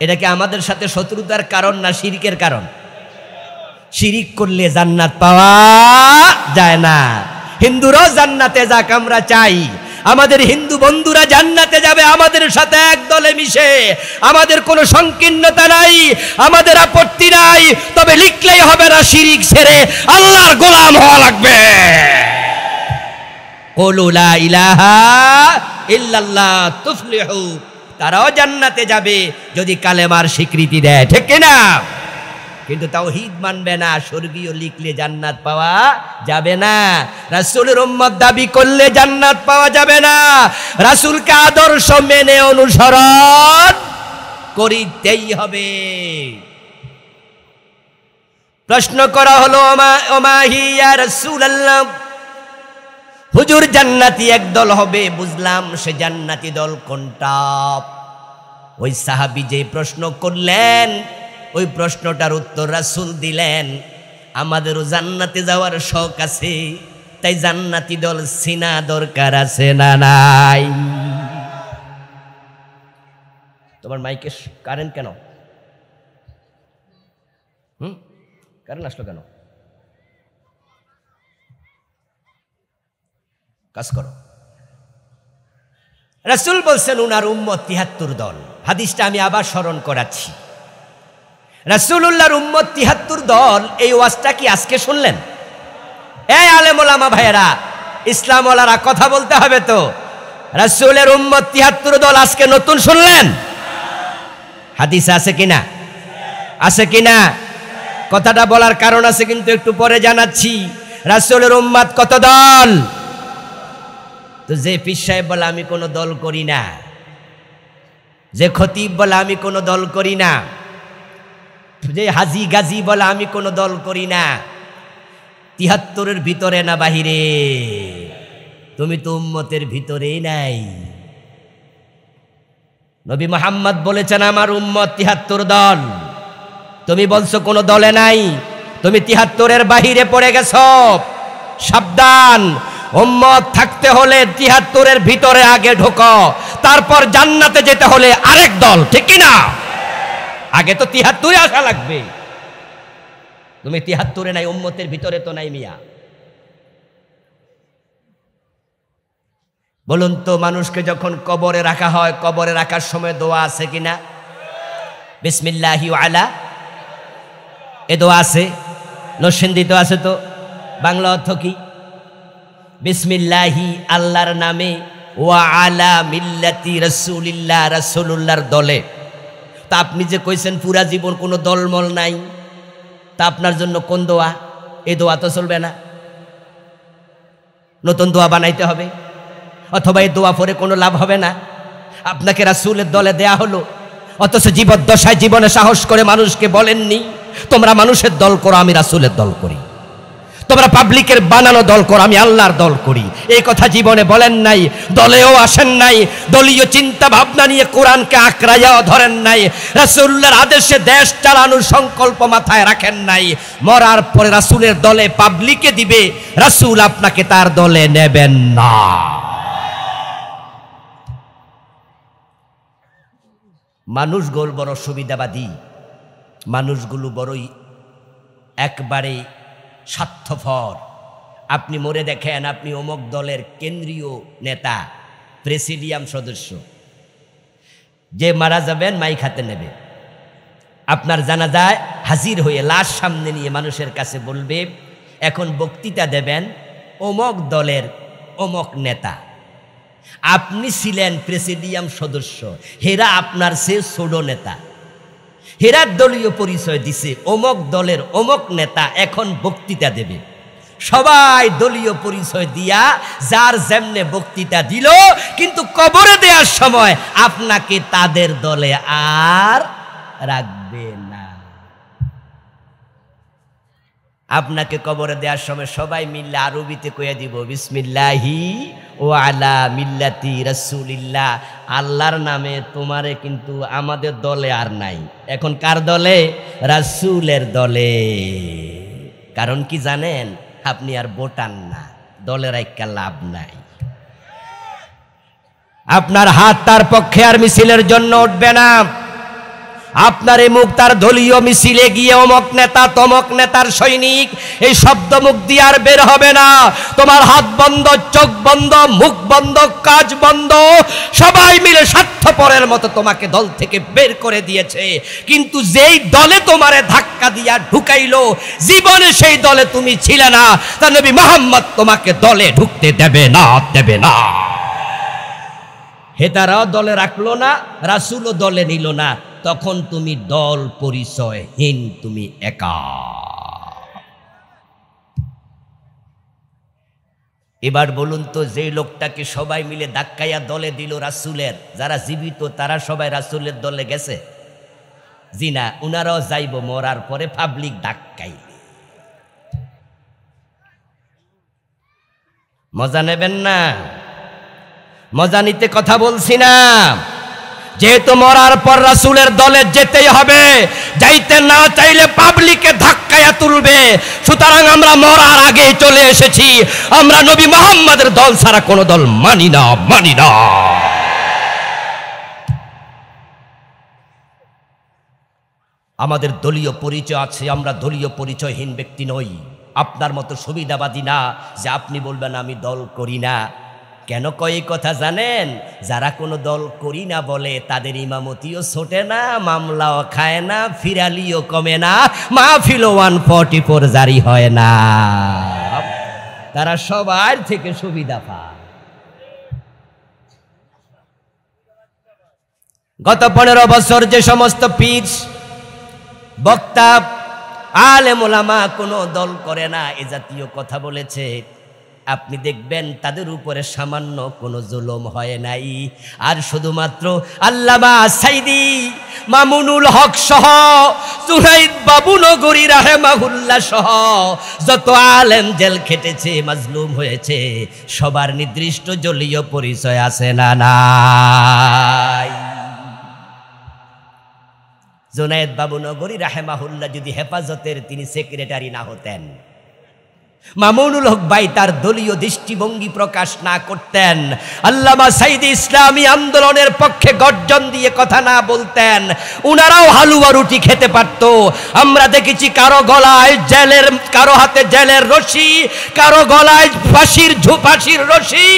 এটা কি আমাদের সাথে শত্রুতার কারণ না শিরকের কারণ? শিরিক করলে জান্নাত পাওয়া যায় না। হিন্দুরাও জান্নাতে যাক আমরা চাই, আমাদের হিন্দু বন্ধুরা জান্নাতে যাবে আমাদের সাথে এক দলে মিশে, আমাদের কোনো সংকীর্ণতা নাই, আমাদের আপত্তি নাই। তবে লিখলেই হবে না, শিরিক ছেড়ে আল্লাহর গোলাম হওয়া লাগবে। কুলু লা ইলাহা ইল্লাল্লাহ তুফলিহু, তারাও জান্নাতে যাবে যদি কালেমার স্বীকৃতি দেয়, ঠিক কিনা? কিন্তু তাওহীদ মানবে না, স্বর্গীয় লিখলে জান্নাত পাওয়া যাবে না। রাসূলের উম্মত দাবি করলে জান্নাত পাওয়া যাবে না। রাসূলকে আদর্শ মেনে অনুসরণ করিতেই হবে। প্রশ্ন করা হলো, ওমা হিয়া রাসূলুল্লাহ, হুজুর জান্নাতি একদল হবে, বুঝলাম, সে জান্নাতি দল কোনটা? ওই সাহাবী যে প্রশ্ন করলেন, ওই প্রশ্নটার উত্তর রাসূল দিলেন, আমাদেরও জান্নাতে যাওয়ার শখ আছে, তাই জান্নাতি দল চিনা দরকার আছে না নাই? তোমার মাইকে কারেন্ট কেন? কারেন্ট আসলো কেন? কাজ করো। রাসূল বলছেন উনার উম্মত ৭৩ দল। হাদিসটা আমি আবার স্মরণ করাচ্ছি। রাসূলুল্লাহর উম্মত ৭৩ দল। এই ওয়াজটা কি আজকে শুনলেন? এই আলেম ওলামা ভাইয়েরা, ইসলাম ওয়ালারা, কথা বলতে হবে তো। রাসূলের উম্মত ৭৩ দল আজকে নতুন শুনলেন? হাদিস আছে কিনা? আছে কিনা? কথাটা বলার কারণ আছে, কিন্তু একটু পরে জানাচ্ছি। রাসূলের উম্মত কত দল? তো যে পীর সাহেব বলে আমি কোনো দল করি না, যে খতিব বলে আমি কোনো দল করি না, যে হাজি গাজী বলে আমি কোনো দল করি না, ৭৩-এর ভিতরে না বাহিরে? তুমি তো উম্মতের ভিতরেই নাই। নবী মুহাম্মদ বলেছেন আমার উম্মত ৭৩ দল। তুমি বলছো কোনো দলে নাই, তুমি ৭৩-এর বাহিরে পড়ে গেছো। সাবধান, উম্মত থাকতে হলে ৭৩-এর ভিতরে আগে ঢোকো, তারপর জান্নাতে যেতে হলে আরেক দল, ঠিক কিনা? আগে তো ৭৩-এ আসা লাগবে। তুমি ৭৩-এ নাই, উম্মতের ভিতরে তো নাই মিয়া। বলুন তো, মানুষকে যখন কবরে রাখা হয়, কবরে রাখার সময় দোয়া আছে কিনা? বিসমিল্লাহি আলা, এ দোয়া আছে। নরসিংদী তো আছে। তো বাংলা অর্থ কি? বিসমিল্লাহি, আল্লাহর নামে, ওয়া আলা মিল্লাতি রাসূলিল্লাহ, রাসূলুল্লাহর দলে। তা আপনি যে কইছেন পুরা জীবন কোনো দলমল নাই, তা আপনার জন্য কোন দোয়া? এই দোয়া তো চলবে না, নতুন দোয়া বানাইতে হবে, অথবা এই দোয়া পরে কোনো লাভ হবে না। আপনাকে রাসূলের দলে দেয়া হলো, অথচ জীবদ্দশায় জীবনে সাহস করে মানুষকে বলেননি তোমরা মানুষের দল করো, আমি রাসূলের দল করি। তোমরা পাবলিকের বানানো দল করো, আমি আল্লাহর দল করি। এই কথা জীবনে বলেন নাই, দলেও আসেন নাই, দলীয় চিন্তা ভাবনা নিয়ে কোরআনকে আঁকড়াইয়াও ধরেন নাই, রাসূলুল্লাহর আদেশে দেশ চালানোর সংকল্প মাথায় রাখেন নাই। মরার পরে রাসূলের দলে পাবলিকে দিবে, রাসূল আপনাকে তার দলে নেবেন না। মানুষগুলো বড় সুবিধাবাদী, মানুষগুলো বড়ই একবারে স্বার্থপর। আপনি মরে দেখেন, আপনি অমুক দলের কেন্দ্রীয় নেতা, প্রেসিডিয়াম সদস্য, যে মারা যাবেন মাইক হাতে নেবে, আপনার জানাজায় হাজির হয়ে লাশ সামনে নিয়ে মানুষের কাছে বলবে এখন বক্তৃতা দেবেন অমুক দলের অমুক নেতা। আপনি ছিলেন প্রেসিডিয়াম সদস্য, হেরা আপনার সে ছোট নেতা, হেরা দলীয় পরিচয় দিছে, অমুক দলের অমুক নেতা এখন বক্তৃতা দেবে। সবাই দলীয় পরিচয় দিয়া যার যেমনে বক্তৃতা দিল, কিন্তু কবরে দেওয়ার সময় আপনাকে তাদের দলে আর রাখবে না। আপনাকে কবরে দেওয়ার সময় সবাই মিললে আরবিতে কইয়া দিব বিসমিল্লাহি ওয়া আলা মিল্লাতি রাসূলিল্লাহ, আল্লাহর নামে তোমারে কিন্তু আমাদের দলে আর নাই। এখন কার দলে? রাসূলের দলে। কারণ কি জানেন? আপনি আর ভোটার না, দলের একটা লাভ নাই। আপনার হাত তার পক্ষে আর মিছিলের জন্য উঠবে না। আপনার এই মুখ তার দলীয় মিছিলে গিয়ে অমক নেতা তমক নেতার সৈনিক এই শব্দ মুখ দিয়ে আর বের হবে না। তোমার হাত বন্ধ, চোখ বন্ধ, মুখ বন্ধ, কাজ বন্ধ, সবাই মিলে স্বার্থপরের মতো তোমাকে দল থেকে বের করে দিয়েছে। কিন্তু যেই দলে তোমারে ধাক্কা দিয়া ঢুকাইলো, জীবনে সেই দলে তুমি ছিলে না, তা নবী মুহাম্মদ তোমাকে দলে ঢুকতে দেবে না, দেবে না। হেতারাও দলে রাখলো না, রাসূলও দলে নিল না, তখন তুমি দল পরিচয়হীন, তুমি একা। এবার বলুন তো, যে লোকটাকে সবাই মিলে ধাক্কাইয়া দলে দিল রাসূলের, যারা জীবিত তারা সবাই রাসূলের দলে গেছে? জি না, উনারাও যাইব মরার পরে পাবলিক ধাক্কাই। মজা নেবেন না, মজা নিতে কথা বলছি না। যেহেতু মরার পর রাসূলের দলে যেতেই হবে, যাইতে না চাইলে পাবলিকে ধাক্কায়া তুলবে, সুতরাং আমরা মরার আগে চলে এসেছি। আমরা নবী মুহাম্মদের দল ছাড়া কোনো দল মানি না, মানি না। আমাদের দলীয় পরিচয় আছে, আমরা দলীয় পরিচয়হীন ব্যক্তি নই। আপনার মতো সুবিধাবাদী না যে আপনি বলবেন আমি দল করি না। কেন কয় এই কথা জানেন? যারা কোনো দল করি না বলে তাদের ইমামতিও ছোটে না, মামলাও খায় না, ফিরালিও কমে না, মাহফিলও 144 জারি হয় না। তারা সবার থেকে সুবিধা পায়। গত 15 বছর যে সমস্ত পীর, বক্তা, আলেম ওলামা কোনো দল করে না এ জাতীয় কথা বলেছে, আপনি দেখবেন তাদের উপরে সামান্য কোনো জুলুম হয় নাই। আর শুধুমাত্র আল্লামা সাইদি, মামুনুল হক সহ, জুনাইদ বাবুনগরী রাহেমাহুল্লাহ সহ যত আলেম জেল খেটেছে, মাজলুম হয়েছে, সবার নির্দিষ্ট দলীয় পরিচয় আছে না নাই? জুনাইদ বাবুনগরী রাহেমাহুল্লাহ যদি হেফাজতের তিনি সেক্রেটারি না হতেন, মামুনুল হক ভাই তার দলীয় দৃষ্টিভঙ্গি প্রকাশ না করতেন, আল্লামা সাইদি ইসলামী আন্দোলনের পক্ষে গর্জন দিয়ে কথা না বলতেন, উনারাও হালুয়া রুটি খেতে পারত। আমরা দেখেছি কারো গলায় জেলের, কারো হাতে জেলের রশি, কারো গলায় ফাঁসির রশি,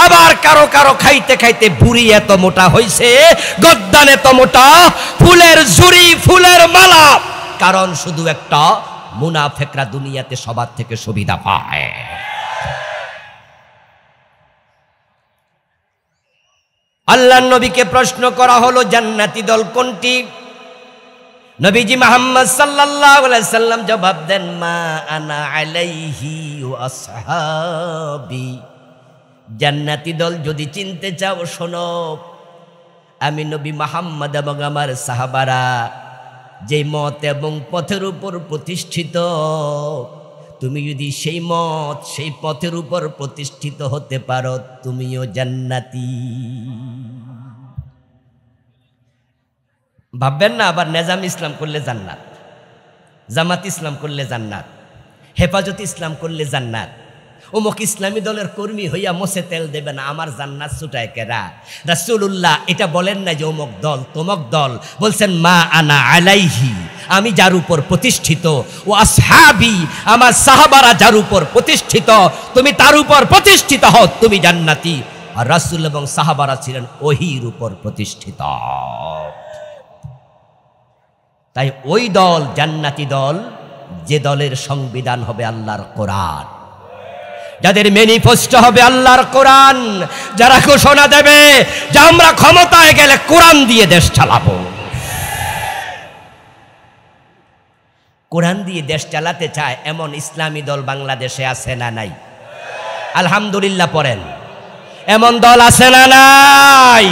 আবার কারো কারো খাইতে খাইতে বুড়ি এত মোটা হইছে, গদ্দান এত মোটা, ফুলের ঝুড়ি, ফুলের মালা। কারণ শুধু একটা, মুনাফেকরা দুনিয়াতে সবার থেকে সুবিধা পায়। আল্লাহর নবীকে প্রশ্ন করা হলো জান্নাতি দল কোনটি? নবীজি মুহাম্মদ সাল্লাল্লাহু আলাইহি সাল্লাম জবাব দেন, মা আনা আলাইহি ওয়া আসহাবি। জান্নাতি দল যদি চিনতে চাও শোনো, আমি নবী মুহাম্মদ এবং আমার সাহাবারা যে মত এবং পথের উপর প্রতিষ্ঠিত, তুমি যদি সেই মত সেই পথের উপর প্রতিষ্ঠিত হতে পারো, তুমিও জান্নাতি। ভাববেন না আবার নেজাম ইসলাম করলে জান্নাত, জামাত ইসলাম করলে জান্নাত, হেফাজত ইসলাম করলে জান্নাত, অমুক ইসলামী দলের কর্মী হইয়া মোছে তেল দেবে না, আমার জান্নাত ছুটায় কেরা? রাসূলুল্লাহ এটা বলেন না যে অমুক দল তমক দল, বলছেন মা আনা আলাইহি, আমি যার উপর প্রতিষ্ঠিত, ও আসহাবি, আমার সাহাবারা যার উপর প্রতিষ্ঠিত, তুমি তার উপর প্রতিষ্ঠিত হও, তুমি জান্নাতি। আর রাসূল এবং সাহাবারা ছিলেন ওহির উপর প্রতিষ্ঠিত। তাই ওই দল জান্নাতি দল যে দলের সংবিধান হবে আল্লাহর কোরআন, যাদের ম্যানিফেস্টো হবে আল্লাহর কোরআন, যারা ঘোষণা দেবে যে আমরা ক্ষমতায় গেলে কোরআন দিয়ে দেশ চালাবো। কোরআন দিয়ে দেশ চালাতে চায় এমন ইসলামী দল বাংলাদেশে আছে না নাই? আলহামদুলিল্লাহ পড়েন। এমন দল আছে না নাই?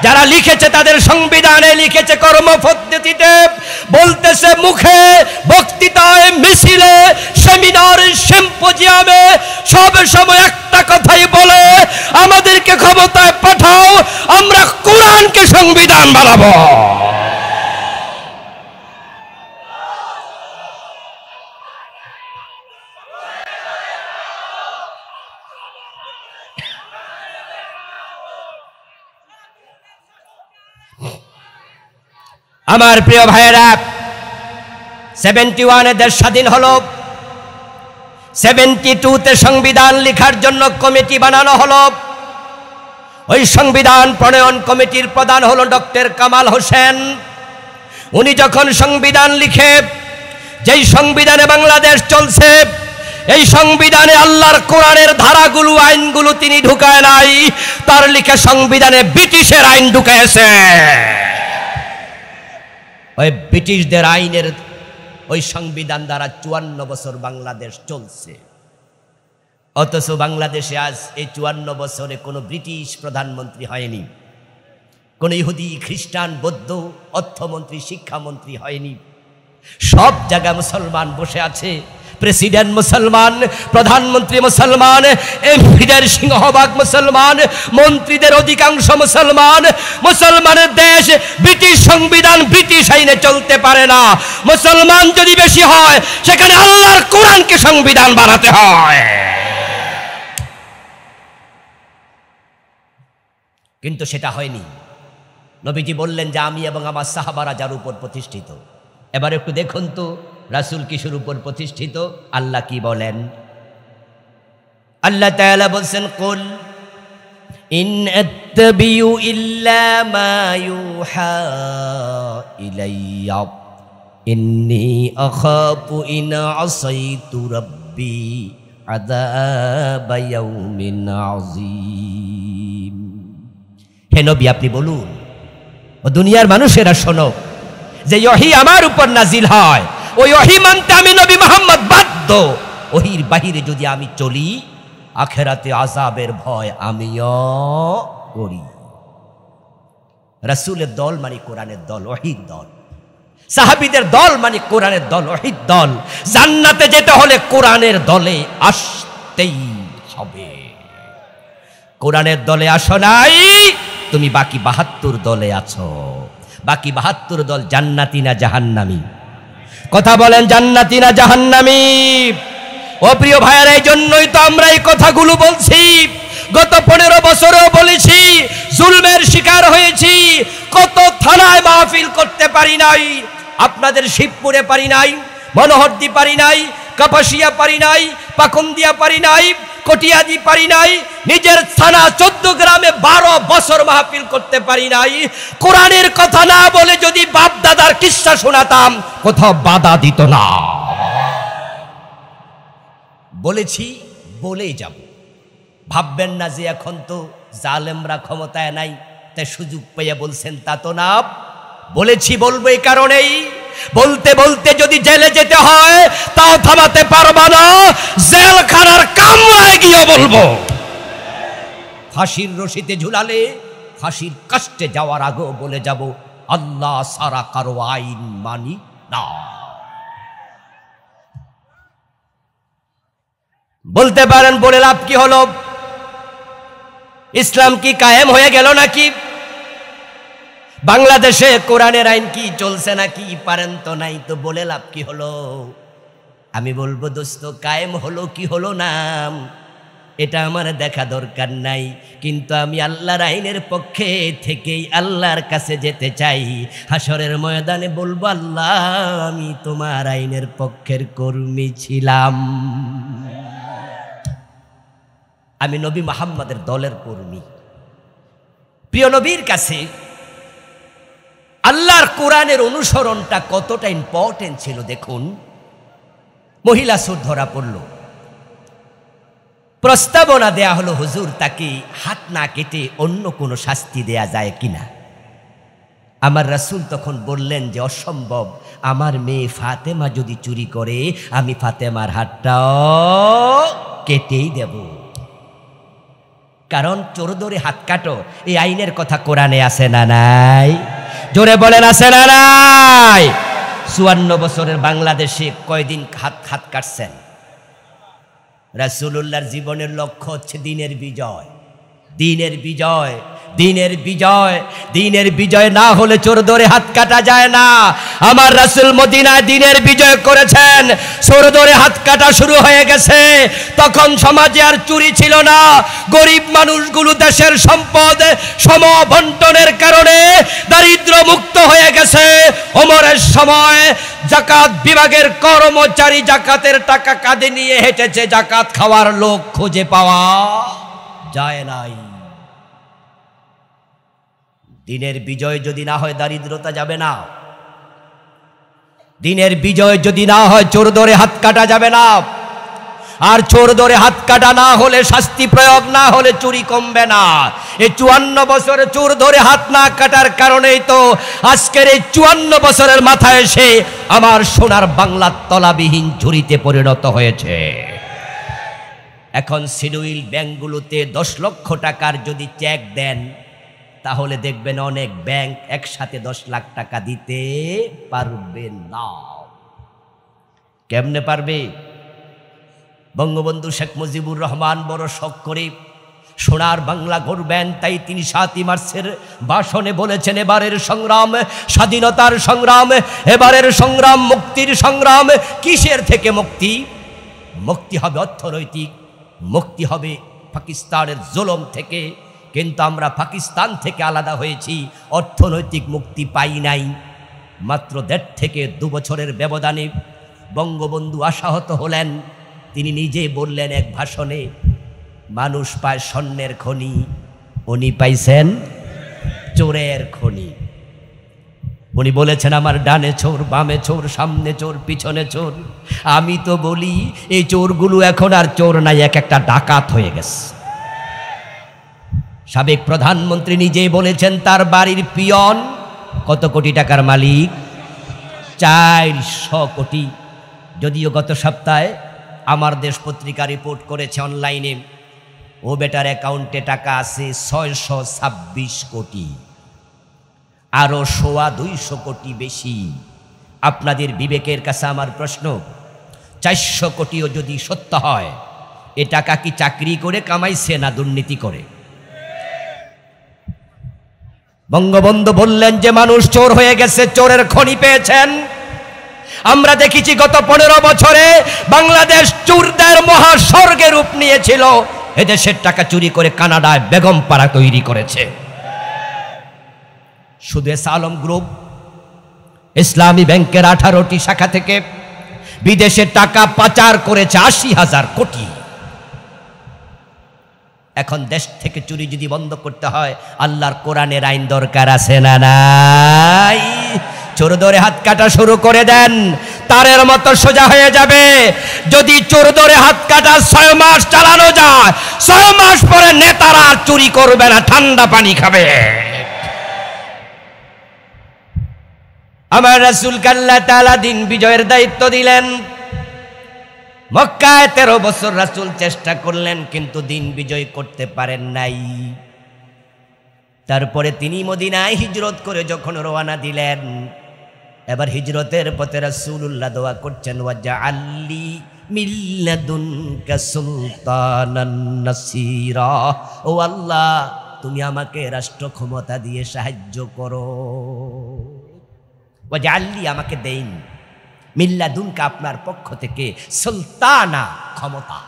যারা লিখেছে তাদের সংবিধানে লিখেছে কর্মপদ্ধতিতে, বলতেছে মুখে, বক্তৃতায়, মিছিলে, সেমিনারে, সিম্পোজিয়ামে সব সময় একটা কথাই বলে, আমাদেরকে ক্ষমতায় পাঠাও, আমরা কোরআনকে সংবিধান বানাবো। আমার প্রিয় ভাইয়েরা, 71-এ দেশ স্বাধীন হলো, 72-তে সংবিধান লেখার জন্য কমিটি বানানো হলো। ওই সংবিধান প্রণয়ন কমিটির প্রধান হলো ডক্টর কামাল হোসেন। উনি যখন সংবিধান লিখে, যেই সংবিধানে বাংলাদেশ চলছে, এই সংবিধানে আল্লাহর কোরআনের ধারাগুলো, আইনগুলো তিনি ঢুকায় নাই, তার লিখে সংবিধানে ব্রিটিশের আইন ঢুকাইছে। ওই ব্রিটিশদের আইনের ওই সংবিধান দ্বারা 54 বছর বাংলাদেশ চলছে। অথচ বাংলাদেশে আজ এই 54 বছরে কোনো ব্রিটিশ প্রধানমন্ত্রী হয়নি, কোনো ইহুদি, খ্রিস্টান, বৌদ্ধ অর্থমন্ত্রী, শিক্ষামন্ত্রী হয়নি। সব জায়গায় মুসলমান বসে আছে। প্রেসিডেন্ট মুসলমান, প্রধানমন্ত্রী মুসলমান, এমপিদের সিংহভাগ মুসলমান, মন্ত্রীদের অধিকাংশ মুসলমান। মুসলমানের দেশ, ব্রিটিশ সংবিধান, ব্রিটিশ আইনে চলতে পারে না। মুসলমান যদি বেশি হয়, সেখানে আল্লাহর কোরআনকে সংবিধান বানাতে হয়। কিন্তু সেটা হয়নি। নবীজি বললেন যে আমি এবং আমার সাহাবারা যার উপর প্রতিষ্ঠিত। এবার একটু দেখুন তো রাসূল কিসের উপর প্রতিষ্ঠিত, আল্লাহ কি বলেন। আল্লাহ তাআলা বলছেন, কুল ইন আত্তাবিউ ইল্লা মা ইউহা ইলাইয়া ইন্নী আখাফু ইন আসাইতু রাব্বি আযাবা ইয়াউমিন আযীম। হে নবী, আপনি বলুন, ও দুনিয়ার মানুষেরা শোনো, যে ওহী আমার উপর নাজিল হয়, ওই ওহী মানতে আমি নবী মুহাম্মদ বাধ্য। ওহীর বাহিরে যদি আমি চলি, আখিরাতে আযাবের ভয় আমিও করি। রাসূলের দল মানে কোরআনের দল, ওহীর দল। সাহাবীদের দল মানে কোরআনের দল, ওহীর দল। জান্নাতে যেতে হলে কোরআনের দলে আসতেই হবে। কোরআনের দলে আসো নাই, তুমি বাকি 72 দলে আছো। বাকি 72 দল জান্নাতি না জাহান্নামী? কথা বলেন, জান্নাতি না জাহান্নামী? ও প্রিয় ভাইয়েরা, এই জন্যই তো আমরা এই কথাগুলো বলছি। গত 15 বছরেও বলেছি, জুলমের শিকার হয়েছি। কত থানায় মাহফিল করতে পারি নাই, আপনাদের শিবপুরে পারি নাই, মনোহরদি পারি নাই, কাপাসিয়া পারি নাই, পাকুন্দিয়া পারি নাই, কটিয়াদি পারি নাই, নিজের থানা 14 গ্রামে 12 বছর মাহফিল করতে পারি নাই। কোরআনের কথা না বলে যদি বাপ দাদার কিস্সা শোনাতাম, কোথাও বাধা দিত না। বলেছি, বলেই যাব। ভাববেন না যে এখন তো জালেমরা ক্ষমতায় নাই, তাই সুযোগ পেয়ে বলছেন, তা তো না। বলেছি, বলবো এই কারণেই, বলতে বলতে যদি জেলে যেতে হয় তাও থামাতে পারবা না, জেলখানার কামরায় গিয়ে বলবো। ফাঁসির রশিতে ঝুলালে ফাঁসির কষ্টে যাওয়ার আগেও বলে যাব, আল্লাহ সারা কারো আইন মানি না। বলতে পারেন, বলে লাভ কি হলো? ইসলাম কি কায়েম হয়ে গেল নাকি? বাংলাদেশে কোরআনের আইন কি চলছে নাকি? পারেন তো নাই, তো বলে লাভ কি হলো? আমি বলবো, দোস্ত, কায়েম হলো কি হলো না, এটা আমার দেখা দরকার নাই। কিন্তু আমি আল্লাহর আইনের পক্ষে থেকেই আল্লাহর কাছে যেতে চাই। হাসরের ময়দানে বলবো, আল্লাহ, আমি তোমার আইনের পক্ষের কর্মী ছিলাম। আমি নবী মুহাম্মদের দলের কর্মী। প্রিয় নবীর কাছে আল্লাহর কোরআনের অনুসরণটা কতটা ইম্পর্টেন্ট ছিল দেখুন। মহিলা চোর ধরা পড়ল, প্রস্তাবনা দেয়া হলো, হুজুর, তাকে হাত না কেটে অন্য কোনো শাস্তি দেয়া যায় কিনা? আমার রাসূল তখন বললেন যে অসম্ভব। আমার মেয়ে ফাতেমা যদি চুরি করে, আমি ফাতেমার হাতটাও কেটেই দেব। কারণ চোর ধরে হাত কাটো, এই আইনের কথা কোরআনে আছে না নাই? জোরে বলেন, আছে না নাই? 54 বছরের বাংলাদেশে কয়দিন হাত কাটছেন? রাসূলুল্লাহর জীবনের লক্ষ্য হচ্ছে দিনের বিজয়। দিনের বিজয়। দিনের বিজয় না হলে চোর ধরে হাত কাটা যায় না। আমার রাসূল মদিনায় দিনের বিজয় করেছেন, চোর ধরে হাত কাটা শুরু হয়ে গেছে। তখন সমাজে আর চুরি ছিল না, গরিব মানুষগুলো দেশের সম্পদ সমবন্টনের কারণে দারিদ্র মুক্ত হয়ে গেছে। ওমরের সময় জাকাত বিভাগের কর্মচারী জাকাতের টাকা কাঁধে নিয়ে হেঁটেছে, জাকাত খাওয়ার লোক খুঁজে পাওয়া যায় নাই। দিনের বিজয় যদি না হয় দারিদ্রতা যাবে না, দিনের বিজয় যদি না হয় চোর ধরে হাত কাটা যাবে না। আর চোর ধরে হাত কাটা না হলে, শাস্তি প্রয়োগ না হলে চুরি কমবে না। এই 54 বছরে চোর ধরে হাত না কাটার কারণেই তো আজকের এই 54 বছরের মাথায় এসে আমার সোনার বাংলা তলাবিহীন ঝুড়িতে পরিণত হয়েছে। এখন সিডুইল ব্যাংকগুলোতে 10 লক্ষ টাকার যদি চেক দেন, তাহলে দেখবেন অনেক ব্যাংক একসাথে 10 লাখ টাকা দিতে পারবে না। কেমনে পারবে? বঙ্গবন্ধু শেখ মুজিবুর রহমান বড় শখ করে সোনার বাংলা গড়বেন, তাই তিনি 7ই মার্চের ভাষণে বলেছেন, এবারের সংগ্রাম স্বাধীনতার সংগ্রাম, এবারের সংগ্রাম মুক্তির সংগ্রাম। কিসের থেকে মুক্তি? মুক্তি হবে অর্থনৈতিক, মুক্তি হবে পাকিস্তানের জুলুম থেকে। কিন্তু আমরা পাকিস্তান থেকে আলাদা হয়েছি, অর্থনৈতিক মুক্তি পাই নাই। মাত্র 1.5 থেকে 2 বছরের ব্যবধানে বঙ্গবন্ধু আশাহত হলেন। তিনি নিজে বললেন এক ভাষণে, মানুষ পায় স্বর্ণের খনি, উনি পাইছেন চোরের খনি। উনি বলেছেন, আমার ডানে চোর, বামে চোর, সামনে চোর, পিছনে চোর। আমি তো বলি এই চোরগুলো এখন আর চোর নাই, এক একটা ডাকাত হয়ে গেছে। সাবেক প্রধানমন্ত্রী নিজেই বলেছেন তার বাড়ির পিয়ন কত কোটি টাকার মালিক, 400 কোটি। যদিও গত সপ্তাহে আমার দেশ পত্রিকা রিপোর্ট করেছে অনলাইনে, ও বেটার অ্যাকাউন্টে টাকা আছে 626 কোটি, আরো 200 কোটি বেশি। আপনাদের বিবেকের কাছে আমার প্রশ্ন, 400 কোটিও যদি সত্য হয়, এ টাকা কি চাকরি করে কামাইছে না দুর্নীতি করে? বঙ্গবন্ধু বললেন যে মানুষ চোর হয়ে গেছে, চোরের খনি পেয়েছেন। আমরা দেখেছি গত 15 বছরে বাংলাদেশ চোরদের মহাস্বর্গের রূপ নিয়েছিল। এদেশের টাকা চুরি করে কানাডায় বেগমপাড়া তৈরি করেছে। শুধু আলম গ্রুপ ইসলামী ব্যাংকের 18টি শাখা থেকে বিদেশে টাকা পাচার করেছে 80,000 কোটি। এখন দেশ থেকে চুরি যদি বন্ধ করতে হয়, আল্লাহর কোরআনের আইন দরকার আছে না নাই? চোর ধরে হাত কাটা শুরু করে দেন, তারের মতো সোজা হয়ে যাবে। যদি চোর ধরে হাত কাটা 6 মাস চালানো যায়, 6 মাস পরে নেতারা চুরি করবে না, ঠান্ডা পানি খাবে। আমার রাসূলকে আল্লাহ তাআলা দিন বিজয়ের দায়িত্ব দিলেন। মক্কায় 13 বছর রাসূল চেষ্টা করলেন, কিন্তু দিন বিজয় করতে পারেন নাই। তারপরে তিনি মদিনায় হিজরত করে যখন রওনা দিলেন, এবার হিজরতের পথে রাসূলুল্লাহ দোয়া করছেন, ওয়াজআললি মিন লাদুনকা সুলতানান নাসীরা। ও আল্লাহ, তুমি আমাকে রাষ্ট্র ক্ষমতা দিয়ে সাহায্য করো। ওয়াজআললি, আমাকে দেন, মিন লাদুনকা, আপনার পক্ষ থেকে, সুলতানা, ক্ষমতা,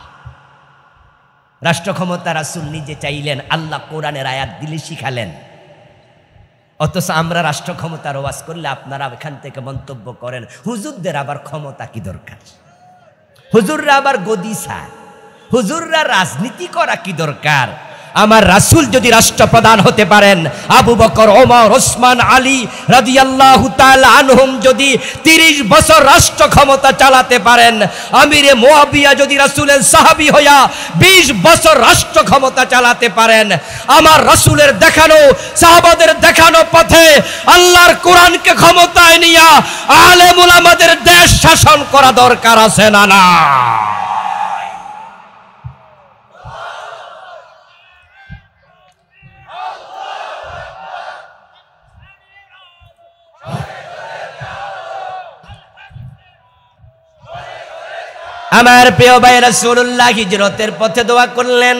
রাষ্ট্র ক্ষমতা। রাসূল নিজে চাইলেন, আল্লাহ কোরআনের আয়াত দিলে শিখালেন। অথচ আমরা রাষ্ট্র ক্ষমতার ওয়াজ করলে আপনারা এখান থেকে মন্তব্য করেন, হুজুরদের আবার ক্ষমতা কি দরকার? হুজুররা আবার গদি চায়, হুজুররা রাজনীতি করা কি দরকার? আমার রাসূল যদি রাষ্ট্রপ্রধান হতে পারেন, আবু বকর, ওমর, ওসমান, আলী রাদিয়াল্লাহু তাআলা আনহুম যদি 30 বছর রাষ্ট্র ক্ষমতা চালাতে পারেন, আমিরে মুয়াবিয়া যদি রাসূলের সাহাবী হইয়া 20 বছর রাষ্ট্র ক্ষমতা চালাতে পারেন, আমার রাসূলের দেখানো, সাহাবাদের দেখানো পথে আল্লাহর কোরআনকে ক্ষমতায় নিয়া আলেম উলামাদের দেশ শাসন করা দরকার আছে না না? আমার প্রিয় ভাই, রাসূলুল্লাহ হিজরতের পথে দোয়া করলেন,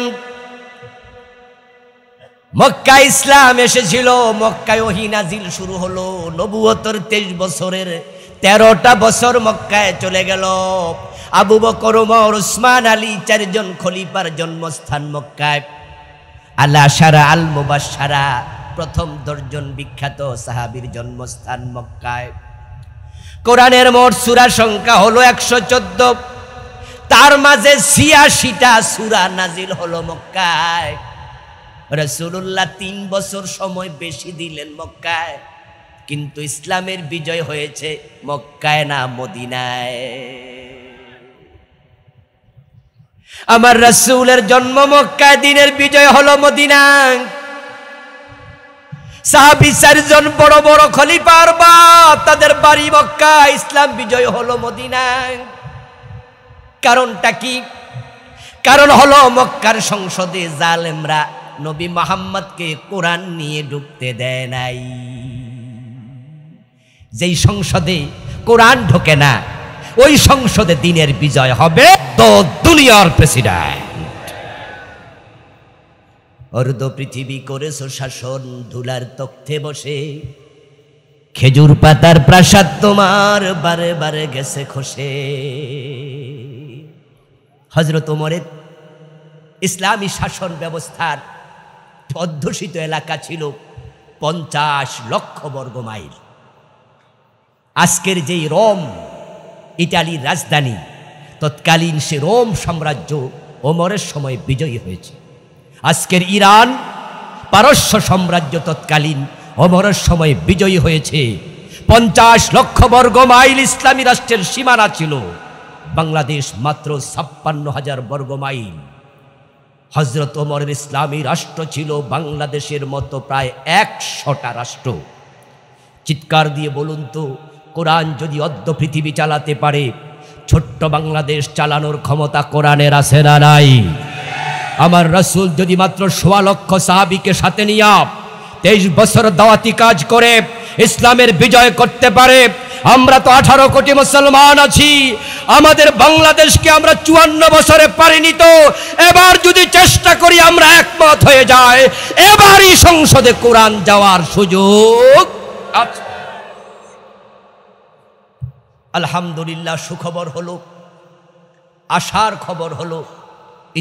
মক্কায় ইসলাম এসেছিল, মক্কায় ওহী নাজিল শুরু হলো। নবুয়তের 23 বছরের 13টা বছর মক্কায় চলে গেল। আবু বকর, ওমর, উসমান, আলী 4 জন খলিফার জন্মস্থান মক্কায়। আল আশারা আল মুবাশশারা প্রথম 10 জন বিখ্যাত সাহাবীর জন্মস্থান মক্কায়। কোরআনের মোট সূরা সংখ্যা হলো 114, তার মাঝে 86টা সূরা নাজিল হলো মক্কায়। রাসূলুল্লাহ 3 বছর সময় বেশি দিলেন মক্কায়, কিন্তু ইসলামের বিজয় হয়েছে মক্কায় না মদিনায়। আমার রাসূলের জন্ম মক্কায়, দিনের বিজয় হলো মদিনায়। সাহাবী 4 জন বড় বড় খলিফার বাপ, তাদের বাড়ি মক্কা, ইসলাম বিজয় হলো মদিনায়। কারণটা কি? কারণ হলো মক্কার সংসদে জালেমরা নবী মুহাম্মদকে কোরআন নিয়ে ঢুকতে দেয় নাই। যেই সংসদে কোরআন ঢোকে না, ওই সংসদে দিনের বিজয় হবে তো দুনিয়ার প্রেসিডেন্ট। অর্ধ পৃথিবী করেছো শাসন, ধুলার তখ্তে বসে, খেজুর পাতার প্রাসাদ তোমার বারে বারে গেছে খসে। হযরত ওমরের ইসলামী শাসন ব্যবস্থার অধ্যুষিত এলাকা ছিল 50 লক্ষ বর্গ মাইল। আজকের যেই রোম, ইটালির রাজধানী, তৎকালীন সে রোম সাম্রাজ্য ওমরের সময় বিজয়ী হয়েছে। আজকের ইরান, পারস্য সাম্রাজ্য তৎকালীন ওমরের সময় বিজয়ী হয়েছে। 50 লক্ষ বর্গ মাইল ইসলামী রাষ্ট্রের সীমানা ছিল। বাংলাদেশ মাত্র 56,000 বর্গ মাইল। হযরত ওমরের ইসলামী রাষ্ট্র ছিল বাংলাদেশের মতো প্রায় 100টা রাষ্ট্র। চিৎকার দিয়ে বলুন তো, কোরআন যদি অর্ধ পৃথিবী চালাতে পারে, ছোট্ট বাংলাদেশ চালানোর ক্ষমতা কোরআনের আছে না নাই? আমার রাসূল যদি মাত্র 1.25 লক্ষ সাহাবীকে সাথে নিয়ে 23 বছর দাওয়াতি কাজ করে ইসলামের বিজয় করতে পারে, আমরা তো 18 কোটি মুসলমান আছি। আমাদের বাংলাদেশকে আমরা 54 বছরে পারিনি, তো এবার যদি চেষ্টা করি আমরা একমত হয়ে যায়, এবারই সংসদে কোরআন যাওয়ার সুযোগ আছে। আলহামদুলিল্লাহ, সুখবর হলো, আশার খবর হলো,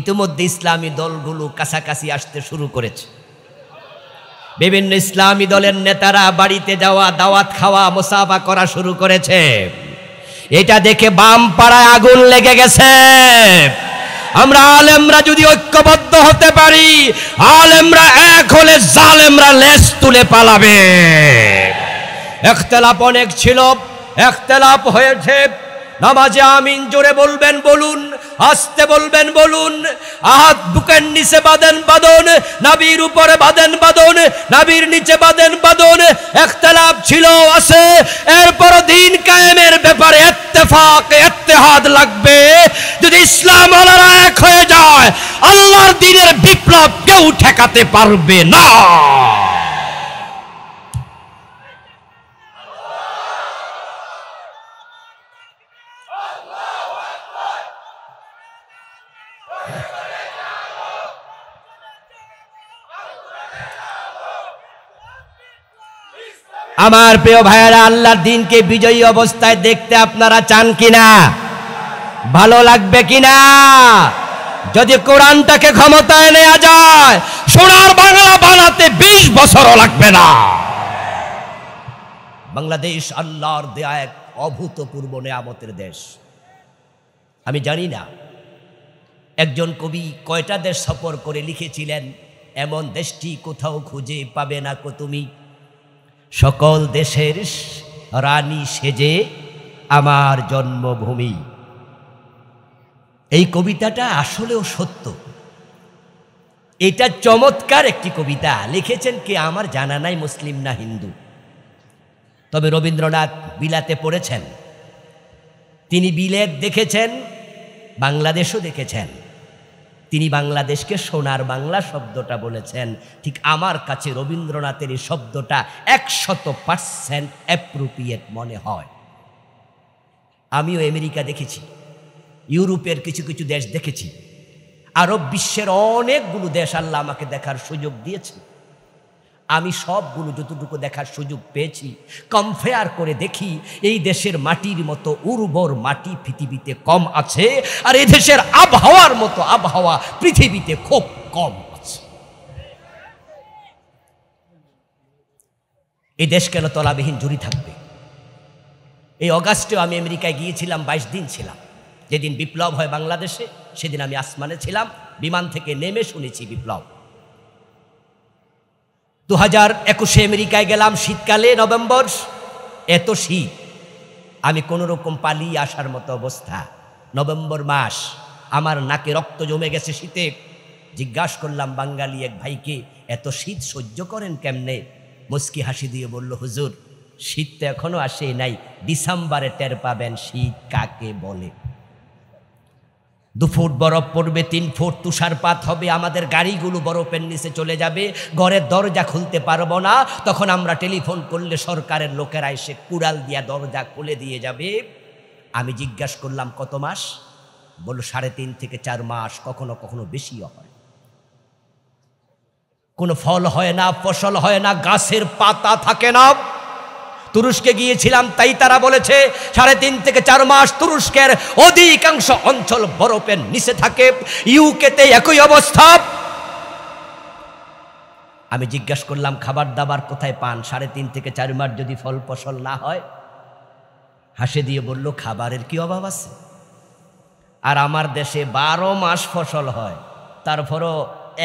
ইতিমধ্যে ইসলামী দলগুলো কাছাকাছি আসতে শুরু করেছে। বিভিন্ন ইসলামী দলের নেতারা বাড়িতে যাওয়া, দাওয়াত খাওয়া, মুসাফা করা শুরু করেছে। এটা দেখে বাম পাড়ায় আগুন লেগে গেছে। আমরা আলেমরা যদি ঐক্যবদ্ধ হতে পারি, আলেমরা এক হলে জালেমরা লেজ তুলে পালাবে। ইখতিলাফ অনেক ছিল, ইখতিলাফ হয়েছে। নামাজে আমিন জোরে বলবেন বলুন, আস্তে বলবেন বলুন। হাত বুকের নিচে বাঁধেন বাঁধন, নাভির উপরে বাঁধেন বাঁধন, নাভির নিচে বাঁধেন বাঁধন। ইখতিলাফ ছিল, আছে, এরপর দিন কায়েমের ব্যাপারে ইত্তেফাক ইত্তেহাদ লাগবে। যদি ইসলাম ওয়ালারা এক হয়ে যায়, আল্লাহর দ্বীনের বিপ্লব কেউ ঠেকাতে পারবে না। আমার প্রিয় ভাইয়েরা, আল্লাহর দ্বীনকে বিজয়ী অবস্থায় দেখতে আপনারা চান কিনা? ভালো লাগবে কিনা? যদি কোরআনটাকে ক্ষমতায় নেওয়া যায়, সোনার বাংলা বানাতে 20 বছরও লাগবে না। বাংলাদেশ আল্লাহর দেয়া এক অভূতপূর্ব নেয়ামতের দেশ। আমি জানি না একজন কবি কয়টা দেশ সফর করে লিখেছিলেন, এমন দেশটি কোথাও খুঁজে পাবে না কো তুমি, সকল দেশের রানী সেজে আমার জন্মভূমি। এই কবিতাটা আসলেও সত্য। এটা চমৎকার একটি কবিতা। লিখেছেন কে আমার জানা নাই, মুসলিম না হিন্দু। তবে রবীন্দ্রনাথ বিলাতে পড়েছেন, তিনি বিলেত দেখেছেন, বাংলাদেশও দেখেছেন। তিনি বাংলাদেশকে সোনার বাংলা শব্দটা বলেছেন। ঠিক আমার কাছে রবীন্দ্রনাথের এই শব্দটা 100% অ্যাপ্রোপ্রিয়েট মনে হয়। আমিও আমেরিকা দেখেছি, ইউরোপের কিছু কিছু দেশ দেখেছি, আরব বিশ্বের অনেকগুলো দেশ আল্লাহ আমাকে দেখার সুযোগ দিয়েছে। আমি সবগুলো যতটুকু দেখার সুযোগ পেয়েছি কম্পেয়ার করে দেখি এই দেশের মাটির মতো উর্বর মাটি পৃথিবীতে কম আছে, আর এই দেশের আবহাওয়ার মতো আবহাওয়া পৃথিবীতে খুব কম আছে। এই দেশ কেন তলাবিহীন জুড়ি থাকবে? এই অগাস্টেও আমি আমেরিকায় গিয়েছিলাম, 22 দিন ছিলাম। যেদিন বিপ্লব হয় বাংলাদেশে সেদিন আমি আসমানে ছিলাম, বিমান থেকে নেমে শুনেছি বিপ্লব। 2021 আমেরিকায় গেলাম শীতকালে, নভেম্বর, এত শীত, আমি কোনো রকম পালিয়ে আসার মতো অবস্থা। নভেম্বর মাস, আমার নাকে রক্ত জমে গেছে শীতে। জিজ্ঞাসা করলাম বাঙালি এক ভাইকে, এত শীত সহ্য করেন কেমনে? মুস্কি হাসি দিয়ে বলল, হুজুর শীত তো এখনো আসে নাই, ডিসেম্বরে টের পাবেন শীত কাকে বলে। 2 ফুট বরফ পড়বে, 3 ফুট তুষারপাত হবে, আমাদের গাড়িগুলো বরফের নিচে চলে যাবে, ঘরের দরজা খুলতে পারবো না। তখন আমরা টেলিফোন করলে সরকারের লোকেরা এসে কুড়াল দিয়া দরজা খুলে দিয়ে যাবে। আমি জিজ্ঞাসা করলাম কত মাস? বলল 3.5 থেকে 4 মাস, কখনো কখনো বেশিও হয়। কোনো ফল হয় না, ফসল হয় না, গাছের পাতা থাকে না। তুরস্কে গিয়েছিলাম, তাই তারা বলেছে 3.5 থেকে 4 মাস তুরস্কের অধিকাংশ অঞ্চল বরফের নিচে থাকে। ইউকেতে একই অবস্থা। আমি জিজ্ঞাসা করলাম খাবার দাবার কোথায় পান? 3.5 থেকে 4 মাস যদি ফল ফসল না হয়? হাসি দিয়ে বলল, খাবারের কি অভাব আছে? আর আমার দেশে 12 মাস ফসল হয়, তারপরও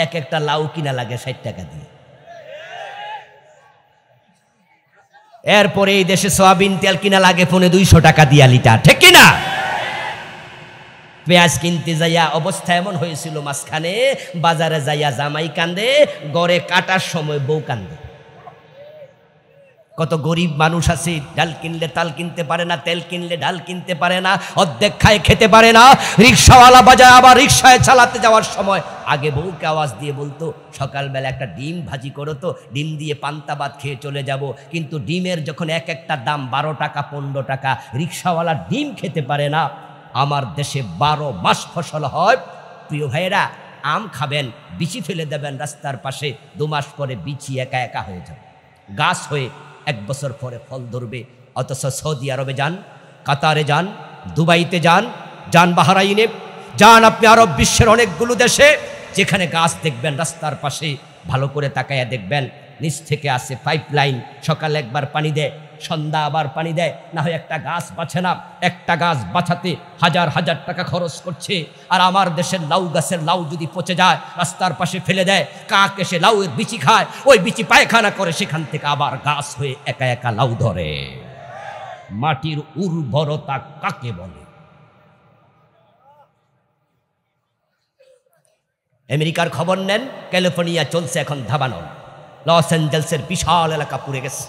এক একটা লাউ কিনা লাগে 60 টাকা দিয়ে। এরপরে এই দেশে সয়াবিন তেল কিনা লাগে 250 টাকা দিয়া লিটার, ঠিক কিনা? পেঁয়াজ কিনতে যাইয়া অবস্থা এমন হয়েছিল, মাঝখানে বাজারে যাইয়া জামাই কান্দে, গড়ে কাটার সময় বউ কান্দে। কত গরিব মানুষ আছে, ডাল কিনলে তাল কিনতে পারে না, তেল কিনলে ডাল কিনতে পারে না, অর্ধেক খায় খেতে পারে না। রিক্সাওয়ালা বাজায়, আবার রিক্সায় চালাতে যাওয়ার সময় আগে বউকে আওয়াজ দিয়ে বলতো, সকালবেলা একটা ডিম ভাজি করো তো, ডিম দিয়ে পান্তা ভাত খেয়ে চলে যাব। কিন্তু ডিমের যখন এক একটা দাম 12 টাকা 15 টাকা, রিক্সাওয়ালা ডিম খেতে পারে না। আমার দেশে 12 মাস ফসল হয়। প্রিয় ভাইয়েরা, আম খাবেন, বিচি ফেলে দেবেন রাস্তার পাশে, 2 মাস পরে বিচি একা একা হয়ে যাবে, গাছ হয়ে 1 বছর পরে ফল ধরবে। অথচ সৌদি আরবে যান, কাতারে যান, দুবাইতে যান, যান বাহরাইনে যান, আপনি আরব বিশ্বের অনেকগুলো দেশে, যেখানে গাছ দেখবেন রাস্তার পাশে, ভালো করে তাকায়া দেখবেন নিচ থেকে আসে পাইপলাইন, সকালে একবার পানি দেয়, সন্ধ্যা আবার পানি দেয়, না হয় একটা গাছ বাঁচে না। একটা গাছ বাঁচাতে হাজার হাজার টাকা খরচ করছে। আর আমার দেশের লাউ গাছের লাউ যদি পচে যায়, রাস্তার পাশে ফেলে দেয়, কাক এসে লাউয়ের বিচি খায়, ওই বিচি পায়খানা করে, সেখান থেকে আবার গাছ হয়ে একা একা লাউ ধরে। মাটির উর্বরতা কাকে বলে? আমেরিকার খবর নেন, ক্যালিফোর্নিয়া চলছে এখন ধাবানল, লস অ্যাঞ্জেলসের বিশাল এলাকা পুড়ে গেছে।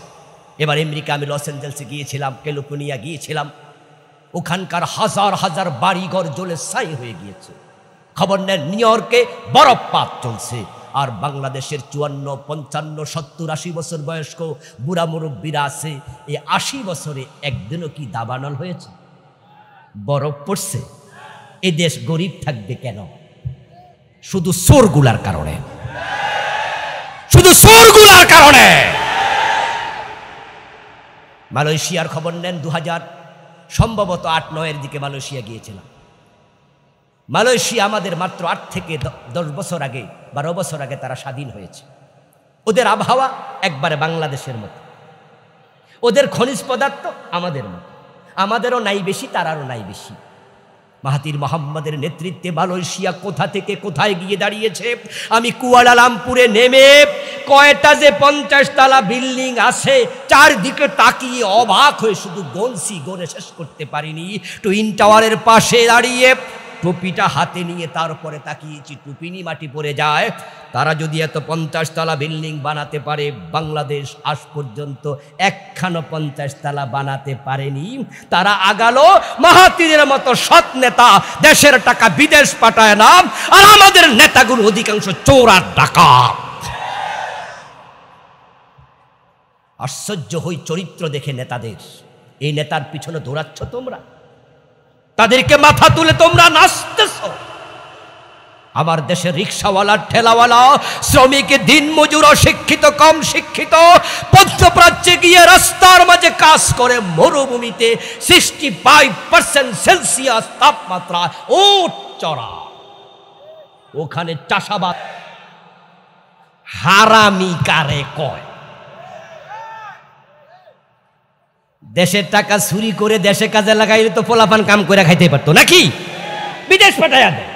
এবার আমেরিকা, আমি লস অ্যাঞ্জেলসে গিয়েছিলাম, ক্যালিফোর্নিয়া গিয়েছিলাম, ওখানকার হাজার হাজার বাড়িঘর জ্বলে ছাই হয়ে গিয়েছে। খবর নেন নিউ ইয়র্কে বরফপাত চলছে। আর বাংলাদেশের 54, 55, 70, 80 বছর বয়স্ক বুড়া মুরব্বীরা আছে, এই 80 বছরে একদিনও কি দাবানল হয়েছে? বরফ পড়ছে। এ দেশ গরিব থাকবে কেন? শুধু চোরগুলার কারণে, শুধু চোরগুলার কারণে। মালয়েশিয়ার খবর নেন, 2000 সম্ভবত 8-9 দিকে মালয়েশিয়া গিয়েছিলাম। মালয়েশিয়া আমাদের মাত্র 8 থেকে 10 বছর আগে, 12 বছর আগে তারা স্বাধীন হয়েছে। ওদের আবহাওয়া একবারে বাংলাদেশের মতো, ওদের খনিজ পদার্থ আমাদের মতো, আমাদেরও নাই বেশি, তারারও নাই বেশি। মাহাতির মোহাম্মদের নেতৃত্বে মালয়েশিয়া কোথা থেকে কোথায় গিয়ে দাঁড়িয়েছে। আমি কুয়ালালামপুরে নেমে কয়টা যে 50 তলা বিল্ডিং আছে, চারদিকে তাকিয়ে অবাক হয়ে শুধু গনছি, গনে শেষ করতে পারিনি। টুইন টাওয়ারের পাশে দাঁড়িয়ে টুপিটা হাতে নিয়ে তারপরে তাকিয়েছি, টুপিনি মাটি পড়ে যায়। তারা যদি এত 50 তলা বিল্ডিং বানাতে পারে, বাংলাদেশ আজ পর্যন্ত একখানো 50 তলা বানাতে পারেনি। তারা আগালো, মাহাতিরের মতো সৎ নেতা দেশের টাকা বিদেশ পাঠায় না, আর আমাদের নেতাগুলো অধিকাংশ চোর আর ডাকাত। আশ্চর্য হই চরিত্র দেখে নেতাদের। এই নেতার পিছনে দৌড়াচ্ছ তোমরা, তাদেরকে মাথা তুলে তোমরা নাচতেছ। আমার দেশের রিক্সাওয়ালা, ঠেলাওয়ালা, শ্রমিক, দিনমজুর, অশিক্ষিত, কম শিক্ষিত, মধ্যপ্রাচ্যে গিয়ে রাস্তার মাঝে কাজ করে মরুভূমিতে 65% সেলসিয়াস তাপমাত্রা, উট চড়া, ওখানে চাষাবাদ। হারামি কারে কয়? দেশের টাকা চুরি করে দেশে কাজে লাগাইলে তো পোলাপান কাম করে খাইতে পারতো নাকি? বিদেশ পাঠাইয়া দেয়।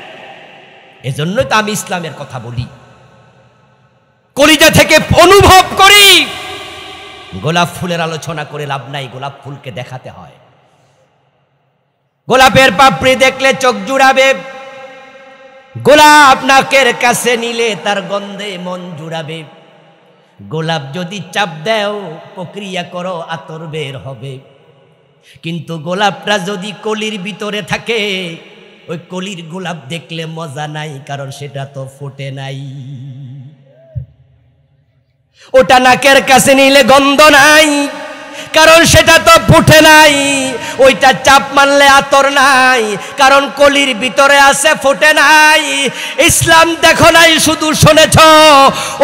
এজন্যই তো আমি ইসলামের কথা বলি, কলিজা থেকে অনুভব করি। গোলাপ ফুলের আলোচনা করে লাভ নাই, গোলাপ ফুলকে দেখাতে হয়। গোলাপের পাপড়ি দেখলে চোখ জুড়াবে, গোলাপ নাকের কাছে নিলে তার গন্ধে মন জুড়াবে। গোলাপ যদি চাপ দেও, প্রক্রিয়া করো, আতর বের হবে। কিন্তু গোলাপটা যদি কলির ভিতরে থাকে, ওই কলির গোলাপ দেখলে মজা নাই, কারণ সেটা তো ফোটে নাই। ওটা নাকের কাছে নিলে গন্ধ নাই, কারণ সেটা তো ফুটে নাই। ওইটা চাপ মারলে আতর নাই, কারণ কলির ভিতরে আছে, ফুটে নাই। ইসলাম দেখো নাই, শুধু শুনেছ।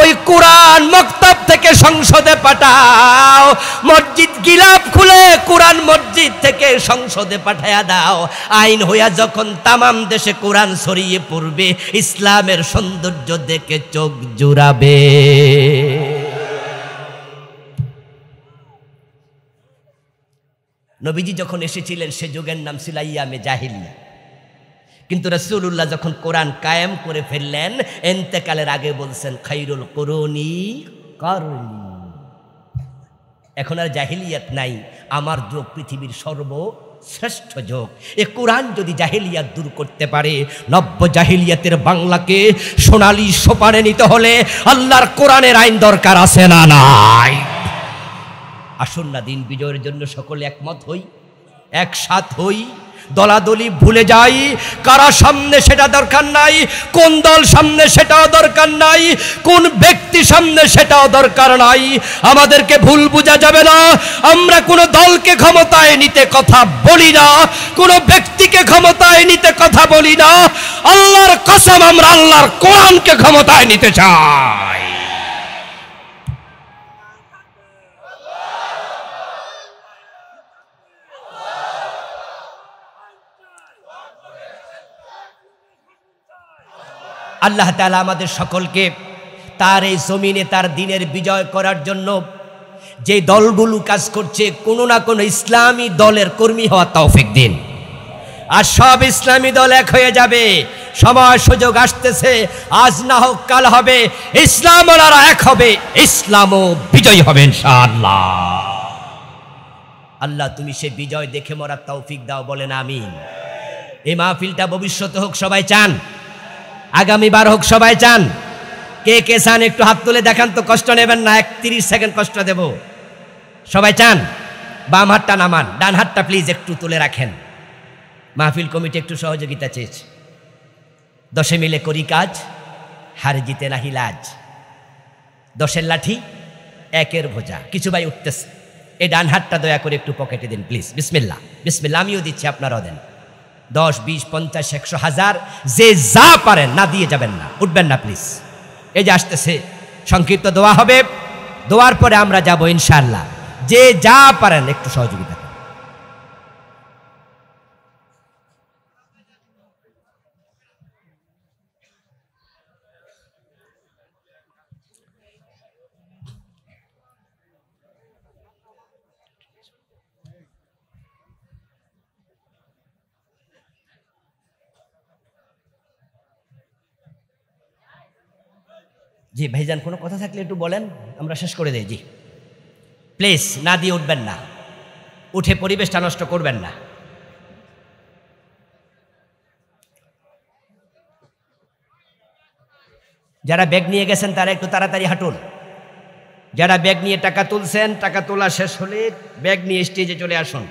ওই কোরআন মক্তব থেকে সংসদে পাঠাও, মসজিদ গিলাপ খুলে কোরআন মসজিদ থেকে সংসদে পাঠায়া দাও। আইন হইয়া যখন তামাম দেশে কোরআন ছড়িয়ে পড়বে, ইসলামের সৌন্দর্য দেখে চোখ জুড়াবে। নবীজি যখন এসেছিলেন সে যুগের নাম ছিল আইয়ামে জাহিলিয়া। কিন্তু রাসূলুল্লাহ যখন কোরআন কায়েম করে ফেললেন, ইন্তেকালের আগে বলছেন খায়রুল কুরুনি কারনি। এখন আর জাহিলিয়াত নাই, আমার যুগ পৃথিবীর সর্বশ্রেষ্ঠ যুগ। এ কোরআন যদি জাহিলিয়াত দূর করতে পারে, নব্য জাহিলিয়াতের বাংলাকে সোনালী সোপানে নিতে হলে আল্লাহর কোরআনের আইন দরকার আছে না নাই? আসুন না দিন বিজয়ের জন্য সকলে একমত হই, একসাথ হই, দলাদলি ভুলে যাই। কারা সামনে সেটা দরকার নাই, কোন দল সামনে সেটাও দরকার নাই, কোন ব্যক্তি সামনে সেটাও দরকার নাই। আমাদেরকে ভুল বোঝা যাবে না। আমরা কোন দলকে ক্ষমতায় নিতে কথা বলি না, কোন ব্যক্তিকে ক্ষমতায় নিতে কথা বলি না। আল্লাহর কসম, আমরা আল্লাহর কোরআনকে ক্ষমতায় নিতে চাই। আল্লাহ তাআলা আমাদের সকলকে তার এই জমিনে তার দ্বীনের বিজয় করার জন্য যে দলগুলো কাজ করছে, কোনো না কোনো ইসলামী দলের কর্মী হওয়ার তৌফিক দিন। আর সব ইসলামী দল এক হয়ে যাবে। সময় সুযোগ আসতেছে, আজ না হোক কাল হবে। ইসলামওয়ালারা এক হবে, ইসলামও বিজয় হবে ইনশাআল্লাহ। আল্লাহ তুমি সে বিজয় দেখে মরার তৌফিক দাও, বলেন আমিন। এই মাহফিলটা ভবিষ্যতে হোক, সবাই চান? আগামীবার হোক, সবাই চান? কে কে চান একটু হাত তুলে দেখান তো, কষ্ট নেবেন না, 30 সেকেন্ড কষ্ট দেব। সবাই চান? বাম হাতটা নামান, ডান হাতটা প্লিজ একটু তুলে রাখেন। মাহফিল কমিটি একটু সহযোগিতা চেয়েছে। 10 মিলে করি কাজ, হার জিতে নাহি লাজ। 10 লাঠি 1 ভোজা। কিছু ভাই উঠতেছে, এই ডান হাতটা দয়া করে একটু পকেটে দিন প্লিজ। বিসমিল্লাহ, বিসমিল্লাহ। আমিও দিচ্ছি, আপনারাও দেন। 10, 20, 50, 100, 1000, যে যা পারেন, না দিয়ে যাবেন না, উঠবেন না প্লিজ। এই যে আসতেছে, সংক্ষিপ্ত দোয়া হবে, দোয়ার পরে আমরা যাব ইনশাআল্লাহ। যে যা পারেন একটু সহযোগিতা। জি ভাইজান, কোনো কথা থাকলে একটু বলেন, আমরা শেষ করে দেই। জি প্লিজ, না দিয়ে উঠবেন না, উঠে পরিবেশটা নষ্ট করবেন না। যারা ব্যাগ নিয়ে গেছেন তারা একটু তাড়াতাড়ি হাঁটুন। যারা ব্যাগ নিয়ে টাকা তুলছেন, টাকা তোলা শেষ হলে ব্যাগ নিয়ে স্টেজে চলে আসুন।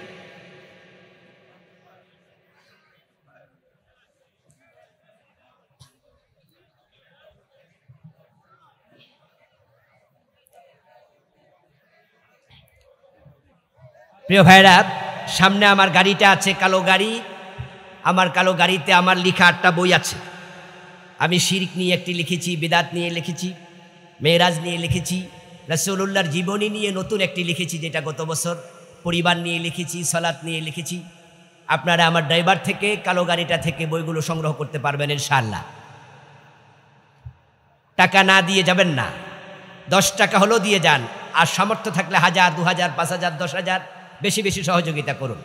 প্রিয় ভাইরা, সামনে আমার গাড়িটা আছে, কালো গাড়ি। আমার কালো গাড়িতে আমার লেখা 8টা বই আছে। আমি শিরক নিয়ে একটি লিখেছি, বিদাত নিয়ে লিখেছি, মেরাজ নিয়ে লিখেছি, রাসূলুল্লাহর জীবনী নিয়ে নতুন একটি লিখেছি যেটা গত বছর, পরিবার নিয়ে লিখেছি, সালাত নিয়ে লিখেছি। আপনারা আমার ড্রাইভার থেকে, কালো গাড়িটা থেকে বইগুলো সংগ্রহ করতে পারবেন ইনশাআল্লাহ। টাকা না দিয়ে যাবেন না, 10 টাকা হলেও দিয়ে যান, আর সামর্থ্য থাকলে 1000, 2000, 5000, 10,000 বেশি বেশি সহযোগিতা করুন।